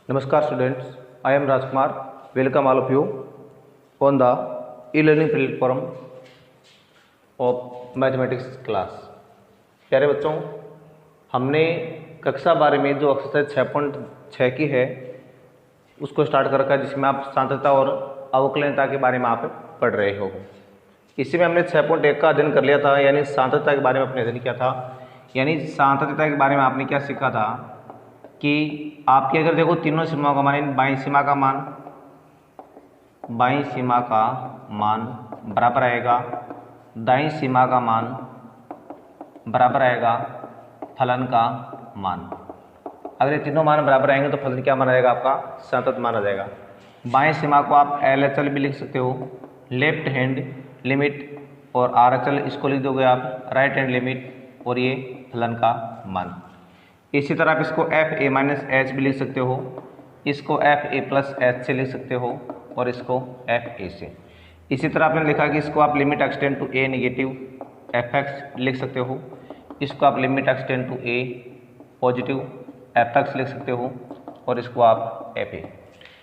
Namaskar students, I am Rajkumar. Welcome all of you on the e-learning platform of mathematics class. प्यारे बच्चों, हमने कक्षा 12 में जो एक्सरसाइज 6.6 की है उसको स्टार्ट कर रखा है, जिसमें आप सांतता और अवकलनीयता के बारे में आप पढ़ रहे हो। इसी में हमने 6.1 का अध्ययन कर लिया था, यानी सांतता के बारे में आपने अध्ययन किया था। यानी सांतता के बारे में आपने क्या सीखा था कि आपके अगर देखो तीनों सीमाओं का मान, बाईं सीमा का मान बराबर आएगा, दाईं सीमा का मान बराबर आएगा फलन का मान। अगर ये तीनों मान बराबर आएंगे तो फलन क्या माना जाएगा? आपका संतत माना जाएगा। बाएं सीमा को आप LHL भी लिख सकते हो, लेफ्ट हैंड लिमिट, और RHL इसको लिख दोगे आप राइट हैंड लिमिट, और ये फलन का मान। इसी तरह आप इसको FA माइनस H भी लिख सकते हो, इसको FA प्लस H से लिख सकते हो, और इसको FA से। इसी तरह आपने लिखा कि इसको आप limit extend to A negative FX लिख सकते हो, इसको आप limit extend to A positive FX लिख सकते हो, और इसको आप FA।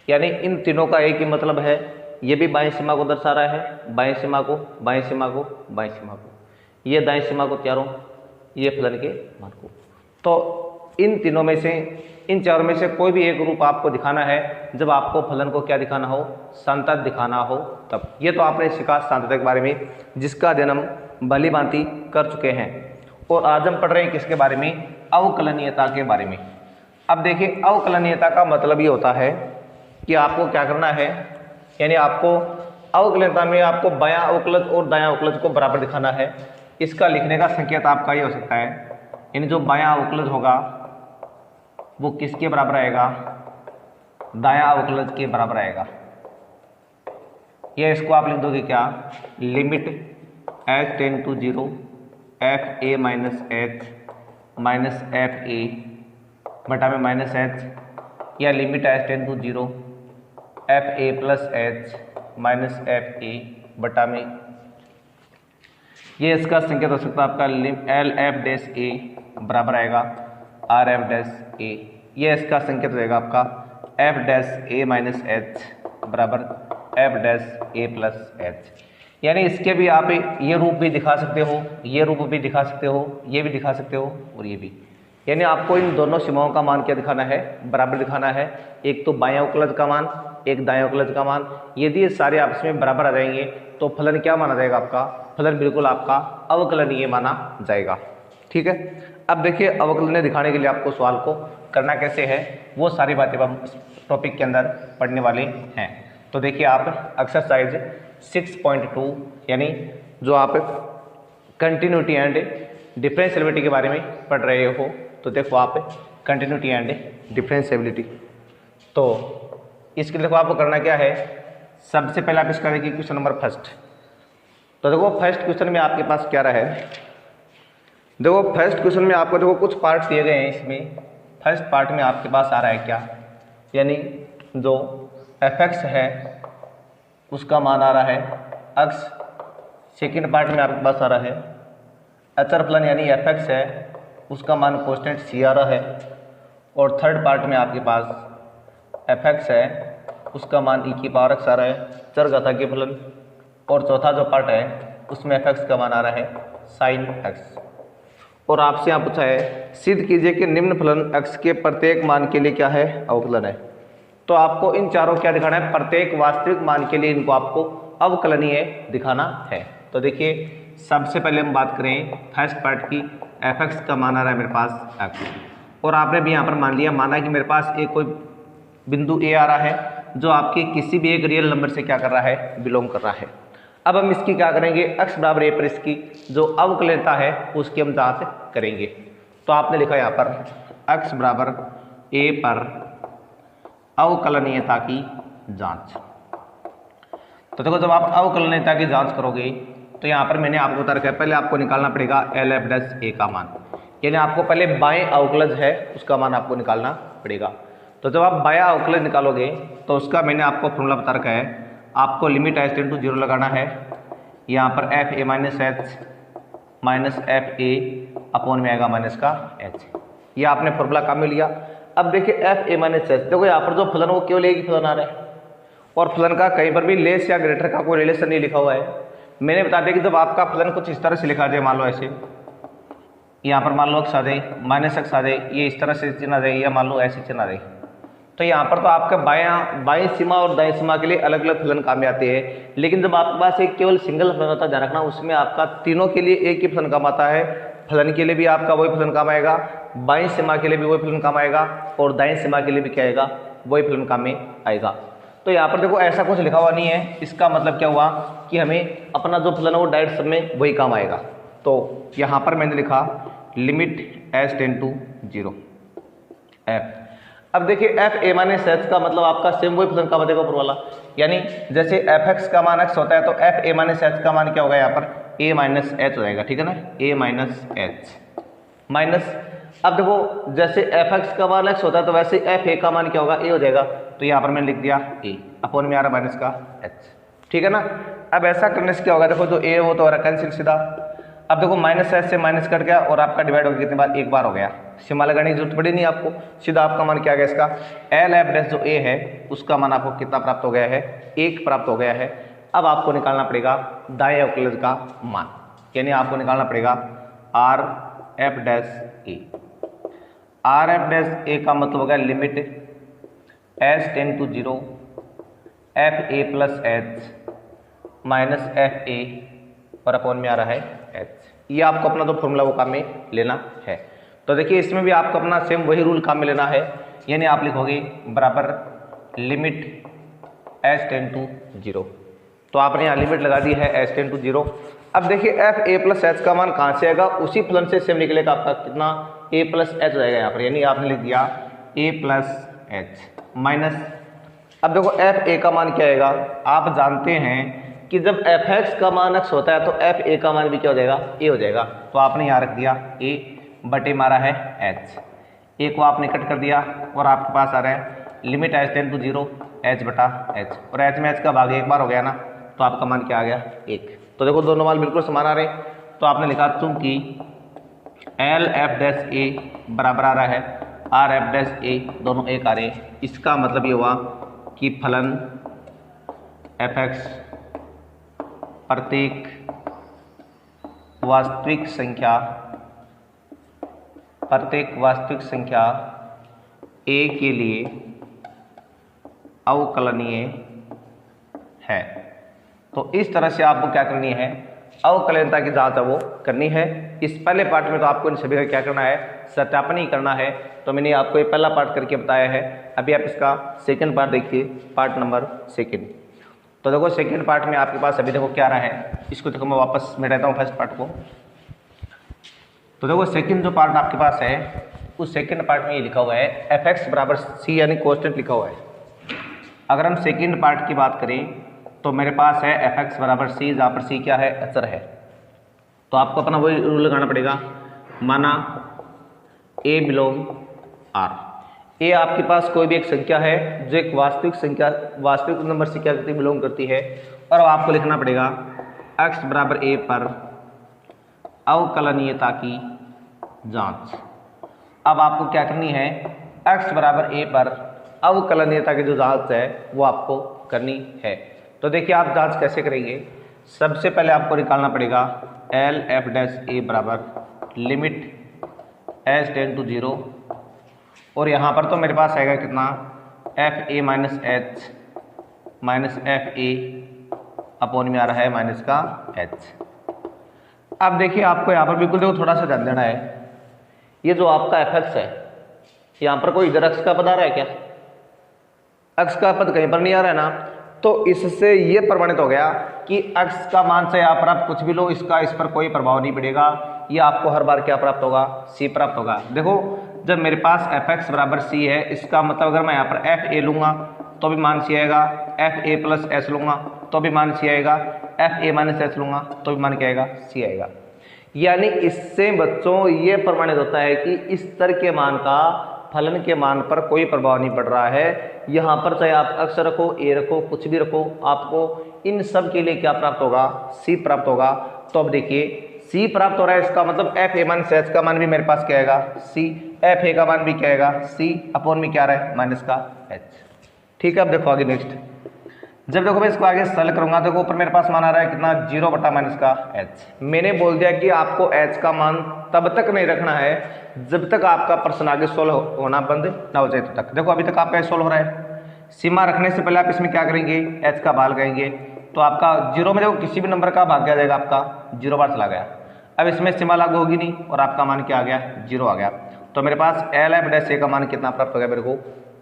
यानी इन तीनों का एक ही मतलब है, ये भी बाईं सीमा को दर्शा रहा है, बाईं सीमा को, बाईं सीमा को, बाईं सीमा को, ये दाईं सीमा को चारों, ये फलन के मान को। तो इन तीनों में से, इन चारों में से कोई भी एक रूप आपको दिखाना है जब आपको फलन को क्या दिखाना हो? संतत दिखाना हो तब। ये तो आपने सीखा सांतता के बारे में, जिसका अध्ययन हम भली भांति कर चुके हैं। और आज हम पढ़ रहे हैं किसके बारे में? अवकलनीयता के बारे में। अब देखिए, अवकलनीयता का मतलब ये होता है कि आपको क्या करना है, यानी आपको अवकलनीयता में आपको बायां अवकलज और दायां अवकलज को बराबर दिखाना है। इसका लिखने का संकेत आपका ये हो सकता है, यानी जो बायां अवकलज होगा वो किसके बराबर आएगा? दायां अवकलज के बराबर आएगा। ये इसको आप लिख दोगे क्या? Limit h tend to 0 FA minus H minus FA बटा में माइनस H, या limit h tend to 0 FA plus H minus FA बटा में, ये इसका संकेत हो सकता है आपका LF डैश A बराबर आएगा RF डैश A। ये इसका संकेत रहेगा आपका F dash A minus H बराबर F dash A plus H। यानी इसके भी आप ये रूप भी दिखा सकते हो, ये रूप भी दिखा सकते हो, ये भी दिखा सकते हो, और ये भी। यानी आपको इन दोनों सीमाओं का मान क्या दिखाना है? बराबर दिखाना है। एक तो बायां अवकलज का मान, एक दायां अवकलज का मान। यदि ये सारे आपस में बराबर आ जाएंगे तो फलन क्या माना जाएगा? आपका फलन बिल्कुल आपका अवकलनीय माना जाएगा। ठीक है। अब देखिए, अवकलनीय दिखाने के लिए आपको सवाल को करना कैसे है, वो सारी बातें हम इस टॉपिक के अंदर पढ़ने वाले हैं। तो देखिए, आप एक्सरसाइज 6.2 यानी जो आप कंटिन्यूटी एंड डिफरेंशिएबिलिटी के बारे में पढ़ रहे हो, तो देखो आप कंटिन्यूटी एंड डिफरेंशिएबिलिटी। तो इसके लिए देखो आपको करना क्या है, सबसे पहले आप इसका देखिए क्वेश्चन नंबर फर्स्ट। तो देखो फर्स्ट क्वेश्चन में आपके पास क्या रहा है? देखो फर्स्ट क्वेश्चन में आपको देखो कुछ पार्ट दिए गए हैं। इसमें फर्स्ट पार्ट में आपके पास आ रहा है क्या, यानी जो fx है उसका मान आ रहा है x। सेकेंड पार्ट में आपके पास आ रहा है अचर फलन यानी fx है, उसका मान कांस्टेंट c आ रहा है। और थर्ड पार्ट में आपके पास fx है, उसका मान e की पावर x आ रहा है, चरघातांकीय फलन। और चौथा जो पार्ट है उसमें fx का मान आ रहा है sin x। और आपसे यहाँ पूछा है सिद्ध कीजिए कि निम्न फलन x के प्रत्येक मान के लिए क्या है? अवकलन है। तो आपको इन चारों क्या दिखाना है? प्रत्येक वास्तविक मान के लिए इनको आपको अवकलनीय दिखाना है। तो देखिए, सबसे पहले हम बात करें फर्स्ट पार्ट की। fx का मान आ रहा है मेरे पास x, और आपने भी यहाँ पर मान लिया, माना कि मेरे पास एक कोई बिंदु A आ रहा है जो आपके किसी भी एक रियल नंबर से क्या कर रहा है? बिलोंग कर रहा है। अब हम इसकी क्या करेंगे? x बराबर a पर इसकी जो अवकलनीयता है उसकी हम जांच करेंगे। तो आपने लिखा यहाँ पर x बराबर a पर अवकलनीयता की जांच। तो देखो, जब आप अवकलनीयता की जांच करोगे तो यहाँ पर मैंने आपको बता रखा है, पहले आपको निकालना पड़ेगा LF डैश a का मान। यानी आपको पहले बाएं अवकलज है उसका मान आपको निकालना पड़ेगा। तो जब आप बायां अवकलज निकालोगे तो उसका मैंने आपको फॉर्मूला बता रखा है, आपको लिमिट h टेंड टू 0 लगाना है। यहाँ पर FA minus H minus FA upon में आएगा माइनस का H। ये आपने फॉर्मूला काम में लिया। अब देखिए एफ ए माइनस एच, देखो यहाँ पर जो फलन वो केवल एक ही फलन आ रहा है और फलन का कहीं पर भी लेस या ग्रेटर का कोई रिलेशन नहीं लिखा हुआ है। मैंने बता दिया कि जब आपका फलन कुछ इस तरह से लिखा जाए, मान लो ऐसे, यहाँ पर मान लो एक्स आ जाए, माइनस एक्स आ जाए, ये इस तरह से चिन्ह आ जाए, या मान लो ऐसे चिन्ह आ जाए, तो यहाँ पर तो आपका बाईं सीमा और दाईं सीमा के लिए अलग अलग फलन काम में आते हैं। लेकिन जब आपके पास एक केवल सिंगल फलन होता है, ध्यान रखना, उसमें आपका तीनों के लिए एक ही फलन काम आता है। फलन के लिए भी आपका वही फलन काम आएगा, बाईं सीमा के लिए भी वही फलन काम आएगा, और दाईं सीमा के लिए भी क्या आएगा, वही फलन काम में आएगा। तो यहाँ पर देखो ऐसा कुछ लिखा हुआ नहीं है, इसका मतलब क्या हुआ कि हमें अपना जो फलन है वो डायरेक्ट सब में वही काम आएगा। तो यहाँ पर मैंने लिखा limit H tend to 0 F. अब देखिए एफ ए माइनस एच का मतलब आपका सेम वही फलन का बनेगा ऊपर वाला, यानी जैसे एफ एक्स का मान एक्स होता है तो एफ ए माइनस एच का मान क्या होगा, यहाँ पर ए माइनस एच हो जाएगा, ठीक है ना, ए माइनस एच माइनस। अब देखो जैसे एफ एक्स का मान एक्स होता है तो वैसे एफ ए का मान क्या होगा, ए हो जाएगा, तो यहाँ पर मैंने लिख दिया ए, अपॉन में आ रहा माइनस का एच, ठीक है ना। अब ऐसा करने से क्या होगा, देखो जो ए वो तो हो रहा कैंसिल सीधा। अब देखो माइनस एच से माइनस कट गया और आपका डिवाइड हो गया कितने बार, एक बार हो गया, सीमा लगाने की जरूरत पड़ी नहीं आपको, सीधा आपका मान क्या आ गया इसका, एल एफ डैश जो ए है उसका मान आपको कितना प्राप्त हो गया है, 1 प्राप्त हो गया है। अब आपको निकालना पड़ेगा दाएं अवकलज का मान, यानी आपको निकालना पड़ेगा R F dash A. R F dash A का मतलब हो गया limit H tend to 0 F A plus H minus F A और अपॉन में आ रहा है एच। ये आपको अपना जो फॉर्मूला वो काम में लेना है। तो देखिए इसमें भी आपको अपना सेम वही रूल काम में लेना है, यानी आप लिखोगे बराबर लिमिट एच टेंड टू 0। तो आपने यहाँ लिमिट लगा दी है एच टेंड टू 0। अब देखिए एफ ए प्लस एच का मान कहाँ से आएगा, उसी फलन से सेम निकलेगा आपका कितना, ए प्लस एच हो जाएगा यहाँ पर, यानी आपने लिख दिया ए प्लस एच माइनस। अब देखो एफ ए का मान क्या आएगा, आप जानते हैं कि जब एफ एक्स का मान एक्स होता है तो एफ ए का मान भी क्या हो जाएगा, ए हो जाएगा। तो आपने यहाँ रख दिया ए बटे मारा है एच, ए को आपने कट कर दिया और आपके पास आ रहा है limit H tend to 0 H बटा एच, और एच में एच का भाग एक बार हो गया ना, तो आपका मान क्या आ गया 1। तो देखो दोनों मान बिल्कुल समान आ रहे हैं। तो आपने लिखा चूंकि एल एफ डैश ए बराबर आ रहा है आर एफ डैश ए, दोनों एक आ रहे हैं, इसका मतलब ये हुआ कि फलन एफ एक्स प्रत्येक वास्तविक संख्या a के लिए अवकलनीय है। तो इस तरह से आपको क्या करनी है, अवकलनीयता की जांच है वो करनी है। इस पहले पार्ट में तो आपको इन सभी का क्या करना है, सत्यापन ही करना है। तो मैंने आपको ये पहला पार्ट करके बताया है। अभी आप इसका सेकंड पार्ट देखिए, पार्ट नंबर 2। तो देखो सेकंड पार्ट में आपके पास अभी देखो क्या रहा है, इसको देखो मैं वापस मिटाता हूँ फर्स्ट पार्ट को। तो देखो सेकंड जो पार्ट आपके पास है, उस सेकंड पार्ट में ये लिखा हुआ है एफ एक्स बराबर सी, यानी कॉन्स्टेंट लिखा हुआ है। अगर हम सेकंड पार्ट की बात करें तो मेरे पास है एफ एक्स बराबर सी, जहाँ पर सी क्या है, अचर है। तो आपको अपना वही रूल लगाना पड़ेगा, माना ए बिलोंग आर। ए आपके पास कोई भी एक संख्या है जो एक वास्तविक नंबर से क्या करती है, बिलोंग करती है। और अब आपको लिखना पड़ेगा x बराबर ए पर अवकलनीयता की जांच। अब आपको क्या करनी है, x बराबर ए पर अवकलनीयता की जो जांच है वो आपको करनी है। तो देखिए आप जांच कैसे करेंगे, सबसे पहले आपको निकालना पड़ेगा एल एफ डैश ए बराबर लिमिट एच टेंड टू 0, और यहाँ पर तो मेरे पास आएगा कितना, F A minus H minus F A upon में आ रहा है माइनस का एच। अब देखिए आपको यहाँ पर बिल्कुल देखो थोड़ा सा ध्यान देना है, ये जो आपका एफ एक्स है यहाँ पर कोई इधर अक्स का पद आ रहा है क्या, अक्स का पद कहीं पर नहीं आ रहा है ना। तो इससे ये प्रमाणित हो गया कि अक्स का मान से यहाँ पर आप कुछ भी लो, इसका इस पर कोई प्रभाव नहीं पड़ेगा, ये आपको हर बार क्या प्राप्त होगा, सी प्राप्त होगा। देखो जब मेरे पास एफ एक्स बराबर सी है, इसका मतलब अगर मैं यहाँ पर एफ ए लूँगा तो भी मान सी आएगा, एफ ए प्लस एच लूँगा तो भी मान सी आएगा, एफ ए माइनस एच लूँगा तो भी मान क्या आएगा, सी आएगा। यानी इससे बच्चों ये प्रमाणित होता है कि इस स्तर के मान का फलन के मान पर कोई प्रभाव नहीं पड़ रहा है। यहाँ पर चाहे आप अक्स रखो, ए रखो, कुछ भी रखो, आपको इन सब के लिए क्या प्राप्त होगा, सी प्राप्त होगा। तो अब देखिए सी प्राप्त हो रहा है, इसका मतलब एफ ए माइनस एच का मान भी मेरे पास क्या आएगा सी, एफ ए का मान भी क्या आएगा सी अपॉन में क्या आ रहा है माइनस का एच। ठीक है, अब देखो आगे नेक्स्ट, जब देखो मैं इसको आगे सरल करूंगा तो ऊपर मेरे पास मान आ रहा है कितना 0 बटा माइनस का एच। मैंने बोल दिया कि आपको एच का मान तब तक नहीं रखना है जब तक आपका प्रश्न आगे सोल्व होना बंद ना हो जाए तब तक। देखो अभी तक आपका सोल्व हो रहा है, सीमा रखने से पहले आप इसमें क्या करेंगे एच का भाग लगाएंगे तो आपका 0 में देखो किसी भी नंबर का भाग आ जाएगा, आपका 0 बार चला गया। अब इसमें सीमा लागू होगी नहीं और आपका मान क्या आ गया 0 आ गया। तो मेरे पास एल एफ डैश ए का मान कितना प्राप्त हो गया मेरे को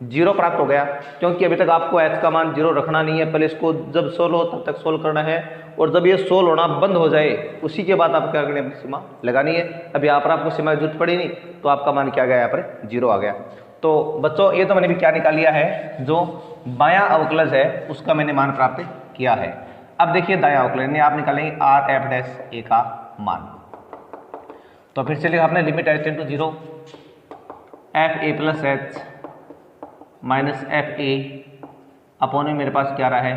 0 प्राप्त हो गया, क्योंकि अभी तक आपको एच का मान 0 रखना नहीं है, पहले इसको जब सोल्व हो तब तक सोल्व करना है और जब ये सोल्व होना बंद हो जाए उसी के बाद आप क्या करनी है अपनी सीमा लगानी है। अभी यहाँ पर आपको सीमा की जरूरत पड़ी नहीं तो आपका मान क्या गया यहाँ पर 0 आ गया। तो बच्चों ये तो मैंने भी क्या निकाल लिया है, जो बायां अवकलज है उसका मैंने मान प्राप्त किया है। अब देखिए दायां अवकलज आप निकालेंगे आर एफ डैश ए का मान। तो फिर से लिखा आपने limit H tend to 0 F A plus H minus F A upon में मेरे पास क्या आ रहा है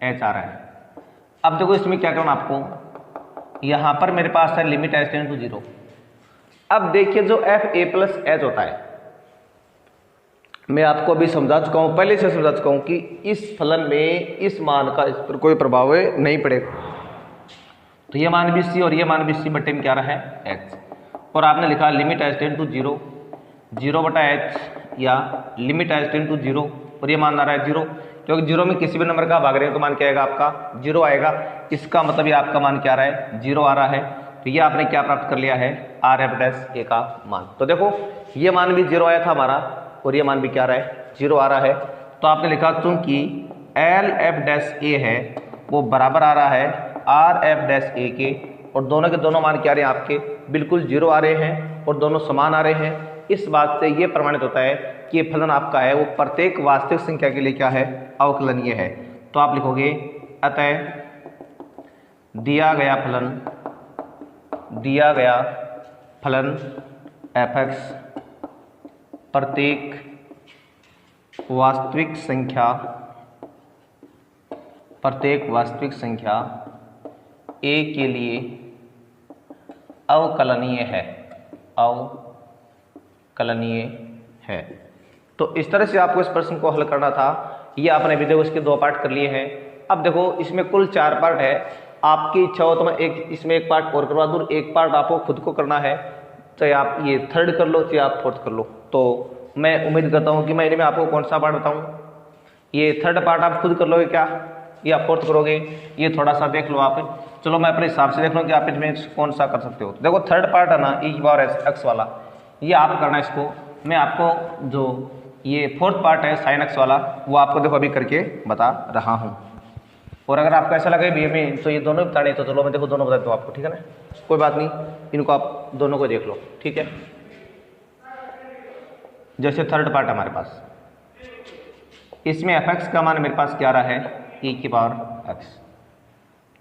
एच आ रहा है। अब देखो इसमें क्या करना आपको, यहाँ पर मेरे पास है लिमिट एच टेंड टू 0। अब देखिए जो एफ ए प्लस एच होता है मैं आपको अभी समझा चुका हूँ, पहले से समझा चुका हूँ कि इस फलन में इस मान का इस पर कोई प्रभाव नहीं पड़ेगा। तो ये मान भी सी और ये मान भी सी बटे में क्या रहा है एच, और आपने लिखा लिमिट एच टेंड टू 0 0 बटा एच या लिमिट एच टेंड टू 0 और ये मान आ रहा है 0, क्योंकि 0 में किसी भी नंबर का भाग रहे हैं तो मान क्या आएगा आपका 0 आएगा। इसका मतलब ये आपका मान क्या आ रहा है 0 आ रहा है। तो ये आपने क्या प्राप्त कर लिया है आर एफ डैश ए का मान। तो देखो ये मान भी 0 आया था हमारा और ये मान भी क्या आ रहा है 0 आ रहा है। तो आपने लिखा चूंकि एल एफ डैश ए है वो बराबर आ रहा है आर एफ डैश ए के, और दोनों के दोनों मान क्या आ रहे हैं आपके बिल्कुल 0 आ रहे हैं और दोनों समान आ रहे हैं। इस बात से ये प्रमाणित होता है कि ये फलन आपका है वो प्रत्येक वास्तविक संख्या के लिए क्या है अवकलनीय है। तो आप लिखोगे अतः दिया गया फलन एफ एक्स प्रत्येक वास्तविक संख्या ए के लिए अवकलनीय है। तो इस तरह से आपको इस प्रश्न को हल करना था। ये आपने अभी देखो इसके 2 पार्ट कर लिए हैं। अब देखो इसमें कुल 4 पार्ट है, आपकी इच्छा हो तो मैं इसमें एक पार्ट और करवा दूँ, एक पार्ट आपको खुद को करना है, चाहे आप ये थर्ड कर लो चाहे आप फोर्थ कर लो। तो मैं उम्मीद करता हूँ कि मैं इनमें आपको कौन सा पार्ट बताऊँ, ये थर्ड पार्ट आप खुद कर लोगे क्या या फोर्थ करोगे, ये थोड़ा सा देख लो आप। चलो मैं अपने हिसाब से देख लूँ कि आप इसमें कौन सा कर सकते हो। देखो थर्ड पार्ट है ना ई की पावर एक्स वाला, ये आप करना इसको। मैं आपको जो ये फोर्थ पार्ट है साइन एक्स वाला वो आपको देखो अभी करके बता रहा हूँ। और अगर आपको ऐसा लगे बी में तो ये दोनों बताने तो चलो मैं देखो दोनों बता दूँ आपको, ठीक है ना, कोई बात नहीं, इनको आप दोनों को देख लो, ठीक है। जैसे थर्ड पार्ट हमारे पास, इसमें एफ एक्स का मान मेरे पास क्या रहा है ई की पावर एक्स।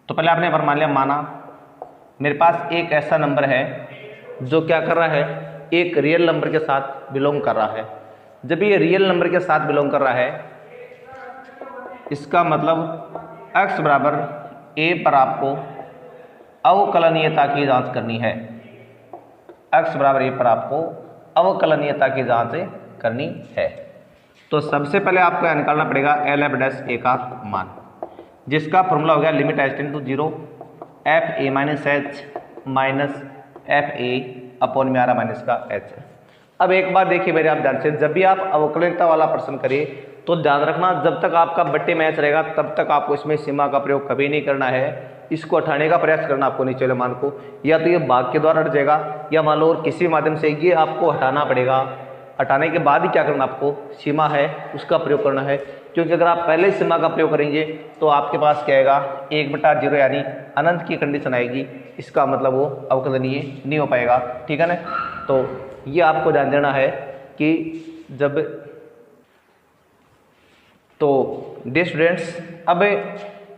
तो पहले आपने मान लिया, माना मेरे पास एक ऐसा नंबर है जो क्या कर रहा है एक रियल नंबर के साथ बिलोंग कर रहा है। जब ये रियल नंबर के साथ बिलोंग कर रहा है इसका मतलब x बराबर a पर आपको अवकलनीयता की जांच करनी है। x बराबर a पर आपको अवकलनीयता की जांच करनी है। तो सबसे पहले आपको निकालना पड़ेगा एल एफ डैश ए का मान, जिसका फॉर्मूला हो गया limit H tend to 0 F A minus H minus F A upon में आ रहा माइनस का एच। अब एक बार देखिए मेरे आप ध्यान से, जब भी आप अवकलनीयता वाला प्रश्न करिए तो ध्यान रखना जब तक आपका बट्टे मैच रहेगा तब तक आपको इसमें सीमा का प्रयोग कभी नहीं करना है। इसको हटाने का प्रयास करना आपको नीचे वाले मान को, या तो ये भाग के द्वारा हट जाएगा या मान लो और किसी भी माध्यम से ये आपको हटाना पड़ेगा। हटाने के बाद ही क्या करना आपको सीमा है उसका प्रयोग करना है, क्योंकि अगर आप पहले सीमा का प्रयोग करेंगे तो आपके पास क्या आएगा 1/0 यानी अनंत की कंडीशन आएगी। इसका मतलब वो अवकलनीय नहीं हो पाएगा, ठीक है ना। तो ये आपको ध्यान देना है कि जब तो डियर स्टूडेंट्स, अब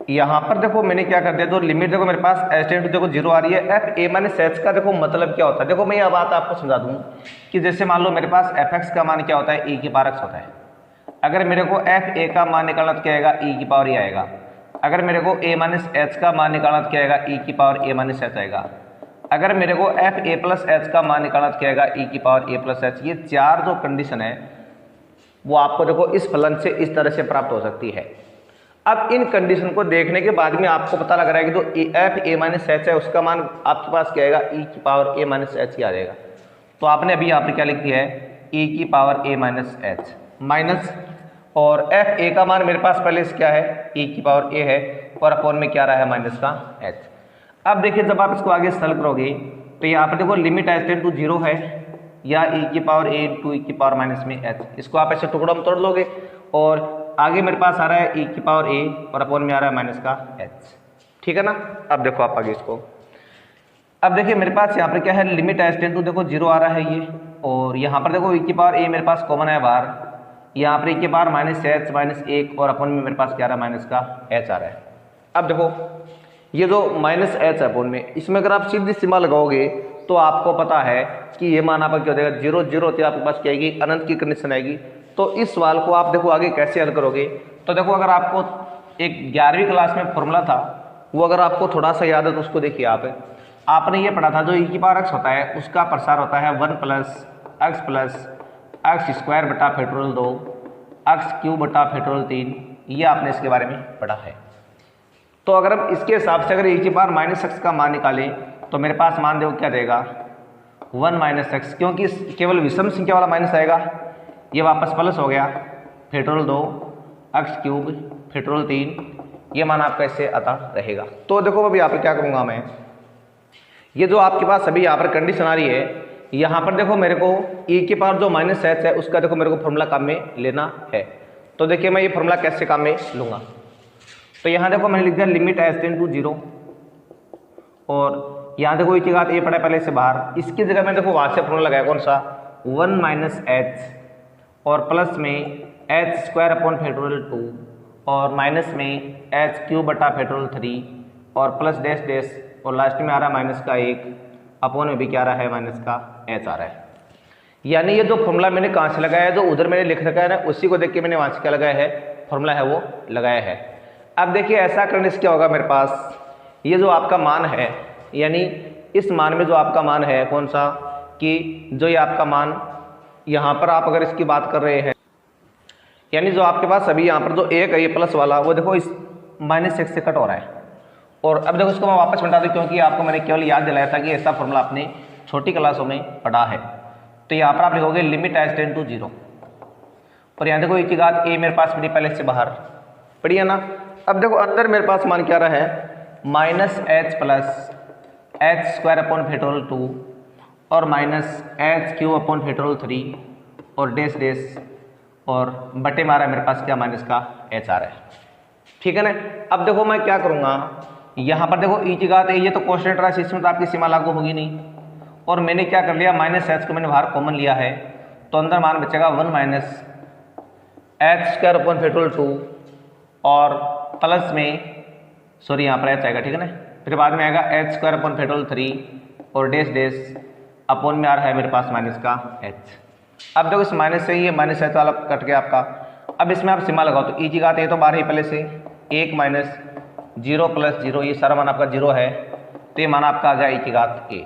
यहाँ पर देखो मैंने क्या कर दिया, तो लिमिट देखो मेरे पास एच टेंड टू देखो 0 आ रही है। एफ ए माइनस एच का देखो मतलब क्या होता है, देखो मैं यह बात आपको समझा दूँ कि जैसे मान लो मेरे पास एफ एक्स का मान क्या होता है e की पावर x होता है। अगर मेरे को एफ ए का मान निकालना तो क्या आएगा e की पावर ए आएगा। अगर मेरे को a माइनस एच का मान निकालना तो क्या आएगा e की पावर a माइनस एच आएगा। अगर मेरे को एफ ए प्लस एच का मान निकालना तो क्या आएगा ई की पावर ए प्लस एच। ये चार जो कंडीशन है वो आपको देखो इस फलन से इस तरह से प्राप्त हो सकती है। अब इन कंडीशन को देखने के बाद में आपको पता लग रहा है कि जो एफ ए माइनस एच है उसका मान आपके पास क्या आएगा ई की पावर ए माइनस एच ही आ जाएगा। तो आपने अभी यहाँ पर क्या लिख दिया है ई की पावर ए माइनस एच माइनस, और एफ ए का मान मेरे पास पहले से क्या है ई की पावर ए है और अपॉन में क्या रहा है माइनस का एच। अब देखिए जब आप इसको आगे सरल करोगे तो यहाँ पर देखो लिमिट एच टेंड टू 0 है या ई की पावर ए इंटू ई की पावर माइनस में एच, इसको आप ऐसे टुकड़ों में तोड़ लोगे और आगे मेरे पास आ रहा है ई की पावर ए और अपॉन में आ रहा है माइनस का एच। ठीक है ना। अब देखो आप आगे इसको, अब देखिए मेरे पास यहाँ पर क्या है लिमिट एच टेंड टू देखो 0 आ रहा है ये, और यहाँ पर देखो ई की पावर ए मेरे पास कॉमन है बाहर, यहाँ पर ई की पावर माइनस एच माइनस 1 और अपॉन में मेरे पास क्या आ रहा है माइनस का एच आ रहा है। अब देखो ये जो माइनस एच है अपॉन में, इसमें अगर आप सीधी सीमा लगाओगे तो आपको पता है कि ये मान आपका क्या हो जाएगा 0 0 होती है आपके पास क्या आएगी अनंत की कंडीशन आएगी। तो इस सवाल को आप देखो आगे कैसे हल करोगे। तो देखो अगर आपको एक 11वीं क्लास में फॉर्मूला था वो अगर आपको थोड़ा सा याद है तो उसको देखिए आपने ये पढ़ा था जो ई की पावर एक्स होता है उसका प्रसार होता है 1 प्लस एक्स स्क्वायर बटा फैक्टोरियल 2 एक्स क्यूब बटा फैक्टोरियल 3, ये आपने इसके बारे में पढ़ा है। तो अगर हम इसके हिसाब से अगर ई की पावर माइनस एक्स का मान निकालें तो मेरे पास मान देखो क्या देगा 1 माइनस एक्स, क्योंकि केवल विषम संख्या वाला माइनस आएगा, ये वापस प्लस हो गया फैक्टोरियल 2 एक्स क्यूब फैक्टोरियल 3, ये मान आपका इससे आता रहेगा। तो देखो अभी यहाँ पर क्या करूँगा मैं, ये जो आपके पास अभी यहाँ पर कंडीशन आ रही है यहाँ पर देखो मेरे को ई की पावर जो माइनस एच है उसका देखो मेरे को फॉर्मूला काम में लेना है। तो देखिए मैं ये फॉर्मूला कैसे काम में लूँगा। तो यहाँ देखो मैंने लिख दिया लिमिट एच टेंड टू 0 और यहाँ देखो एक बात ये पड़ा पहले से बाहर, इसकी जगह में देखो वहाँ से फॉर्मूला लगाया कौन सा 1 माइनस एच और प्लस में एच स्क्वायर अपॉन फैक्टोरियल 2 और माइनस में एच क्यूब बटा फैक्टोरियल 3 और प्लस डैश डैश और लास्ट में आ रहा है माइनस का 1 अपॉन में भी क्या आ रहा है माइनस का एच आ रहा है। यानी ये जो फॉर्मूला मैंने कहाँ से लगाया है जो उधर मैंने लिख रखा है ना उसी को देख के मैंने वहाँ से क्या लगाया है फॉर्मूला है वो लगाया है। अब देखिए ऐसा करने से क्या होगा मेरे पास ये जो आपका मान है यानी इस मान में जो आपका मान है कौन सा कि जो ये आपका मान यहाँ पर आप अगर इसकी बात कर रहे हैं यानी जो आपके पास अभी यहाँ पर जो एक है ये प्लस वाला वो देखो इस माइनस एक्स से कट हो रहा है। और अब देखो इसको मैं वापस बता दूँ क्योंकि आपको मैंने केवल याद दिलाया था कि ऐसा फॉर्मूला आपने छोटी क्लासों में पढ़ा है। तो यहाँ पर आप लिखोगे लिमिट एच टेंड टू 0 और यहाँ देखो एक घात ए मेरे पास मेरी पहले से बाहर पड़ी है ना। अब देखो अंदर मेरे पास मान क्या रहा है minus H plus H square upon factorial 2 और minus H cube upon factorial 3 और डैश डैश और बटे मारा मेरे पास क्या माइनस का एच आ रहा है। ठीक है ना। अब देखो मैं क्या करूँगा यहाँ पर देखो ई की घात है ये तो कॉन्स्टेंट राशि इसमें तो आपकी सीमा लागू होगी नहीं, और मैंने क्या कर लिया माइनस एच को मैंने बाहर कॉमन लिया है तो अंदर मान बचेगा 1 minus H square upon factorial 2 और प्लस में सॉरी यहाँ पर एच आएगा। ठीक है ना। फिर बाद में आएगा एच स्क्वायर अपॉन फैक्टोरियल 3 और डैश डैश अपॉन में आ रहा है मेरे पास माइनस का एच। अब देखो इस माइनस से ये माइनस एच वाला कट गया आपका। अब इसमें आप सीमा लगाओ तो ई की घात ये तो बाहर ही पहले से 1 माइनस 0 प्लस 0 ये सारा मान आपका 0 है तो ये मान आपका आ गया ई की घात ए।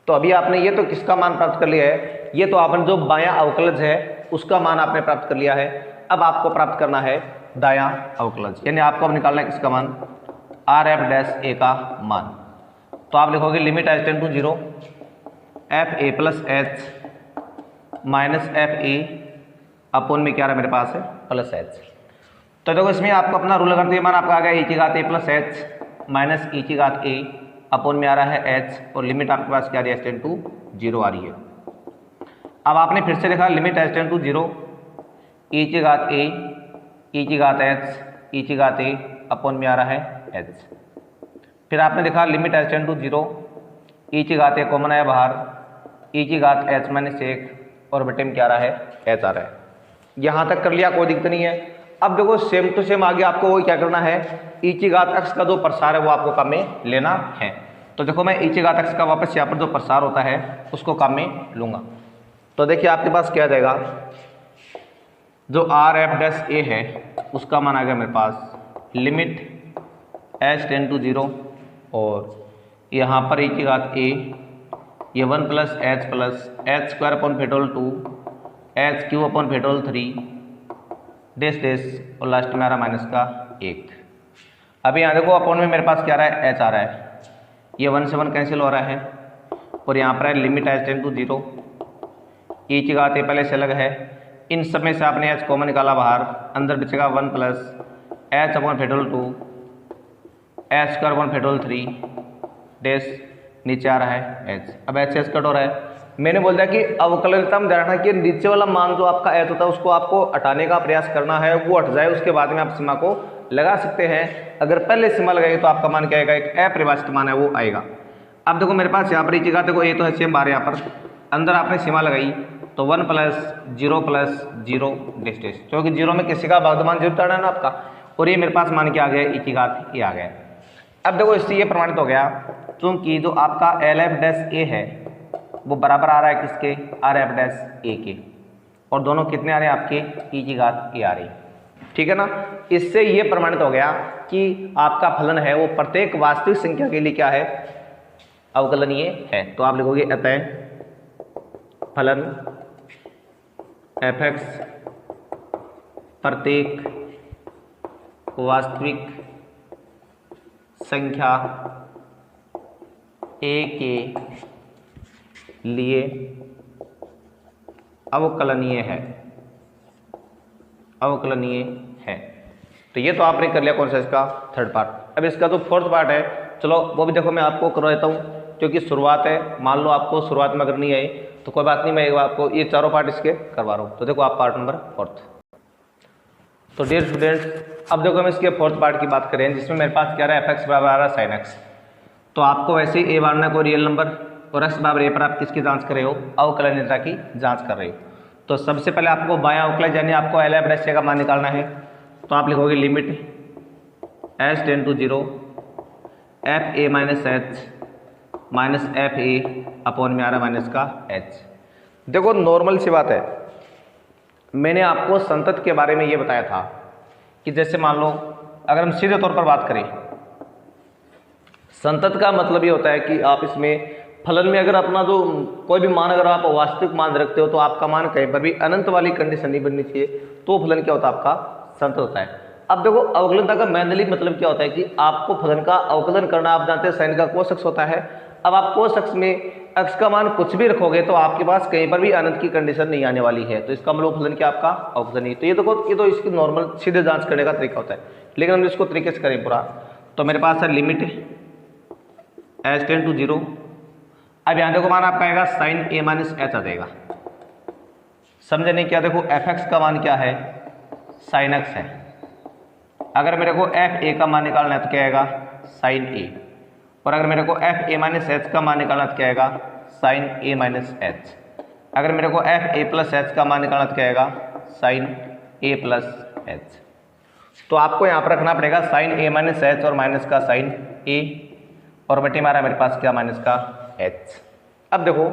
तो अभी आपने ये तो किसका मान प्राप्त कर लिया है ये तो आपने जो बायां अवकलज है उसका मान आपने प्राप्त कर लिया है। अब आपको प्राप्त करना है दायां अवकलज यानी आपको अब निकालना है किसका मान आर एफ डैश ए का मान। तो आप लिखोगे limit H tend to 0 F A plus H minus F A upon में क्या रहा मेरे पास है प्लस एच। तो देखो इसमें आपको अपना रूल करते मान आपका आ गया ई की घात ए प्लस एच माइनस ई की घात ए अपॉन में आ रहा है एच और लिमिट आपके पास क्या आ रही है एच टेंड टू 0 आ रही है। अब आपने फिर से लिखा लिमिट एच टेंड टू 0 ई की घात ए ई की घात एच ई की घात ए अपॉन में आ रहा है एच। फिर आपने लिखा लिमिट एच टेंड टू 0 ई की घात ए कॉमन है बाहर ई की घात एच माइनस 1 और बटे में क्या आ रहा है एच आ रहा है। यहाँ तक कर लिया कोई दिक्कत नहीं है। अब देखो सेम टू सेम आगे आपको वही क्या करना है ई की घात एक्स का जो प्रसार है वो आपको काम में लेना है। तो देखो मैं ई की घात एक्स का वापस यहाँ पर जो प्रसार होता है उसको काम में लूँगा। तो देखिए आपके पास क्या आ जाएगा जो आर एफ डैश ए है उसका मान आ गया मेरे पास लिमिट एच टेंड टू 0 और यहाँ पर e की घात a, ये 1 plus H square upon factorial 2 H cube upon factorial 3 dash dash और लास्ट में आ रहा माइनस का 1। अभी यहाँ देखो अपॉन में मेरे पास क्या आ रहा है, h आ रहा है, ये 1 से 1 कैंसिल हो रहा है और यहाँ पर है limit h tend to 0, e की घात a पहले से अलग है, इन सब में से आपने h कॉमन निकाला बाहर, अंदर बचेगा 1 plus H upon factorial 2 H square upon factorial 3 dash नीचे आ रहा है h। अब h से कट हो रहा है, मैंने बोल दिया कि अवकलनता में ध्यान रखना कि नीचे वाला मान जो आपका h होता है उसको आपको हटाने का प्रयास करना है, वो हट जाए उसके बाद में आप सीमा को लगा सकते हैं। अगर पहले सीमा लगाएंगे तो आपका मान क्या आएगा, एक अपरिभाषित मान है वो आएगा। अब देखो मेरे पास यहाँ पर एक जगह देखो ये तो है सेम बार, यहाँ पर अंदर आपने सीमा लगाई तो 1 प्लस 0 डैश डैश, क्योंकि 0 में किसी का बाध्यमान जरूर करना है ना आपका, और ये मेरे पास मान के आ गया e की घात ये आ गया। अब देखो इससे ये प्रमाणित हो गया क्योंकि जो आपका LF डैश a है वो बराबर आ रहा है किसके, RF डैश a के, और दोनों कितने आ रहे हैं आपके, e की घात a आ रही, ठीक है ना। इससे ये प्रमाणित हो गया कि आपका फलन है वो प्रत्येक वास्तविक संख्या के लिए क्या है, अवकलनीय है। तो आप लिखोगे अतः फलन f(x) प्रत्येक वास्तविक संख्या a के लिए अवकलनीय है, अवकलनीय है। तो ये तो आपने कर लिया कौन सा, इसका थर्ड पार्ट। अब इसका तो फोर्थ पार्ट है, चलो वो भी देखो मैं आपको करवा देता हूँ क्योंकि शुरुआत है, मान लो आपको शुरुआत में अगर नहीं आई तो कोई बात नहीं, मैं आपको ये चारों पार्ट इसके करवा रहा हूँ। तो देखो आप पार्ट नंबर फोर्थ। तो डियर स्टूडेंट्स, अब देखो हम इसके फोर्थ पार्ट की बात करें जिसमें मेरे पास क्या रहा है, f(x) बराबर आ रहा है sin x। तो आपको वैसे ही a मानना कोई रियल नंबर और x बराबर a पर आप किसकी जांच कर रहे हो, अवकलनीयता की जांच कर रहे हो। तो सबसे पहले आपको बायां अवकलज यानी आपको LF डैश a का मान निकालना है। तो आप लिखोगे limit h tend to 0 f a minus h minus F A upon में आ रहा माइनस का h। देखो नॉर्मल सी बात है, मैंने आपको संतत के बारे में ये बताया था कि जैसे मान लो अगर हम सीधे तौर पर बात करें, संतत का मतलब ये होता है कि आप इसमें फलन में अगर अपना जो कोई भी मान अगर आप वास्तविक मान रखते हो तो आपका मान कहीं पर भी अनंत वाली कंडीशन नहीं बननी चाहिए, तो फलन क्या होता है, आपका संतत होता है। अब देखो अवकलनता का मैनली मतलब क्या होता है कि आपको फलन का अवकलन करना, आप जानते हैं साइन का कोस अक्ष होता है। अब आप कोस अक्ष में अक्ष का मान कुछ भी रखोगे तो आपके पास कहीं पर भी अनंत की कंडीशन नहीं आने वाली है, तो इसका मतलब फलन क्या आपका अवकलन नहीं। तो ये देखो ये तो इसकी नॉर्मल सीधे जांच करने का तरीका होता है, लेकिन हम इसको तरीके से करें पूरा। तो मेरे पास है लिमिट h टेंड टू 0। अब यहाँ देखो मान आपका आएगा साइन a माइनस h आ जाएगा, समझे नहीं क्या। देखो f(x) का मान क्या है, साइन x है। अगर मेरे को f a का मान निकालना है तो क्या आएगा, साइन a, और अगर मेरे को f a माइनस h का मान निकालना तो क्या आएगा, साइन a माइनस h। अगर मेरे को f a प्लस h का मान निकालना तो क्या आएगा, साइन a प्लस h। तो आपको यहाँ पर रखना पड़ेगा साइन a माइनस h और माइनस का साइन a, और बटे मारा मेरे पास क्या, माइनस का h। अब देखो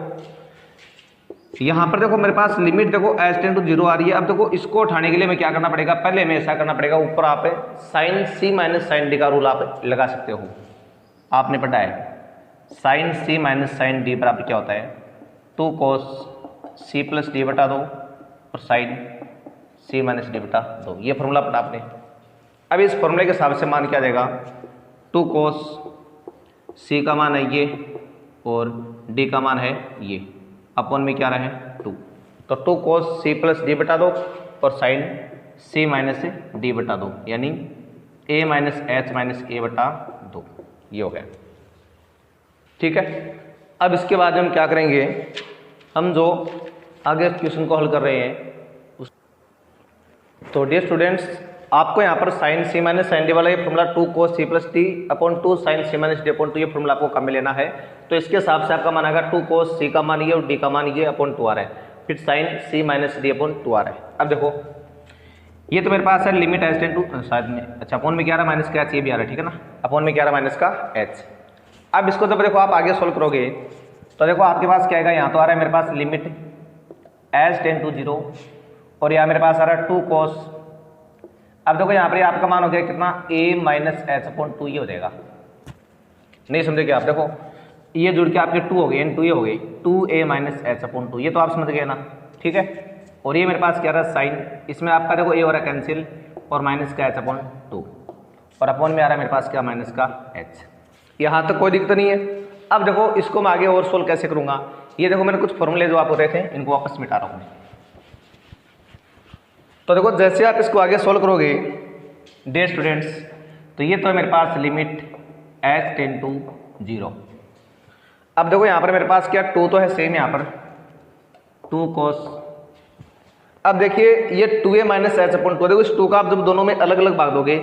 यहाँ पर देखो मेरे पास लिमिट देखो h टेंड टू 0 आ रही है। अब देखो इसको उठाने के लिए मैं क्या करना पड़ेगा, पहले हमें ऐसा करना पड़ेगा, ऊपर आप sine c minus sine d का रूल आप लगा सकते हो। आपने पढ़ा है sine c minus sine d बराबर क्या होता है, 2 cos c प्लस d बटा 2 और साइन c माइनस d बटा 2। ये फॉर्मूला पढ़ा आपने। अब इस फॉर्मूले के हिसाब से मान क्या देगा, 2 cos c का मान है ये और d का मान है ये, अपॉन में क्या रहा है 2। तो 2 cos c प्लस d बटा 2 और साइन c माइनस d बटा 2 यानी a minus h minus a बटा 2, ये हो गया, ठीक है। अब इसके बाद हम क्या करेंगे, हम जो आगे क्वेश्चन को हल कर रहे हैं तो डियर स्टूडेंट्स, आपको यहाँ पर sine c minus sine d वाला ये formula 2 cos c plus d upon 2 sine c minus d upon 2 ये फॉर्मूला आपको कम में लेना है। तो इसके हिसाब से आपका मान आएगा 2 cos c का मान ये और d का मान ये अपॉन 2 आ रहा है, फिर sine c minus d upon 2 आ रहा है। अब देखो ये तो मेरे पास है लिमिट h टेंड टू शायद में, अच्छा अपॉन में क्या आ रहा है, माइनस का h ये भी आ रहा है, ठीक है ना, अपॉन में क्या आ रहा है, माइनस का h। अब इसको जब देखो आप आगे सोल्व करोगे तो देखो आपके पास क्या आएगा, यहाँ तो आ रहा है मेरे पास लिमिट h टेंड टू 0 और यहाँ मेरे पास आ रहा है 2 cos। अब देखो यहाँ पर आपका मान हो गया कितना, a माइनस h अपॉन 2 ये हो जाएगा, नहीं समझे क्या आप। देखो ये जुड़ के आपके 2 हो गए, यानी 2 ये हो गई 2a माइनस एच अपॉन 2, ये तो आप समझ गए ना, ठीक है। और ये मेरे पास क्या रहा साइन, इसमें आपका देखो a हो रहा है कैंसिल और माइनस का एच अपॉन 2 और अपॉन में आ रहा है मेरे पास क्या माइनस का एच। यहाँ तक कोई दिक्कत नहीं है। अब देखो इसको मैं आगे और सोल्व कैसे करूँगा, ये देखो मैंने कुछ फॉर्मूले जो आप होते थे इनको वापस मिटा रहा हूँ। तो देखो जैसे आप इसको आगे सोल्व करोगे डियर स्टूडेंट्स, तो ये तो है मेरे पास लिमिट एच टेंड टू 0। अब देखो यहाँ पर मेरे पास क्या 2 तो है सेम यहाँ पर 2 cos। अब देखिए ये 2a माइनस एच अपॉन 2, देखो इस 2 का आप जब दोनों में अलग अलग भाग दोगे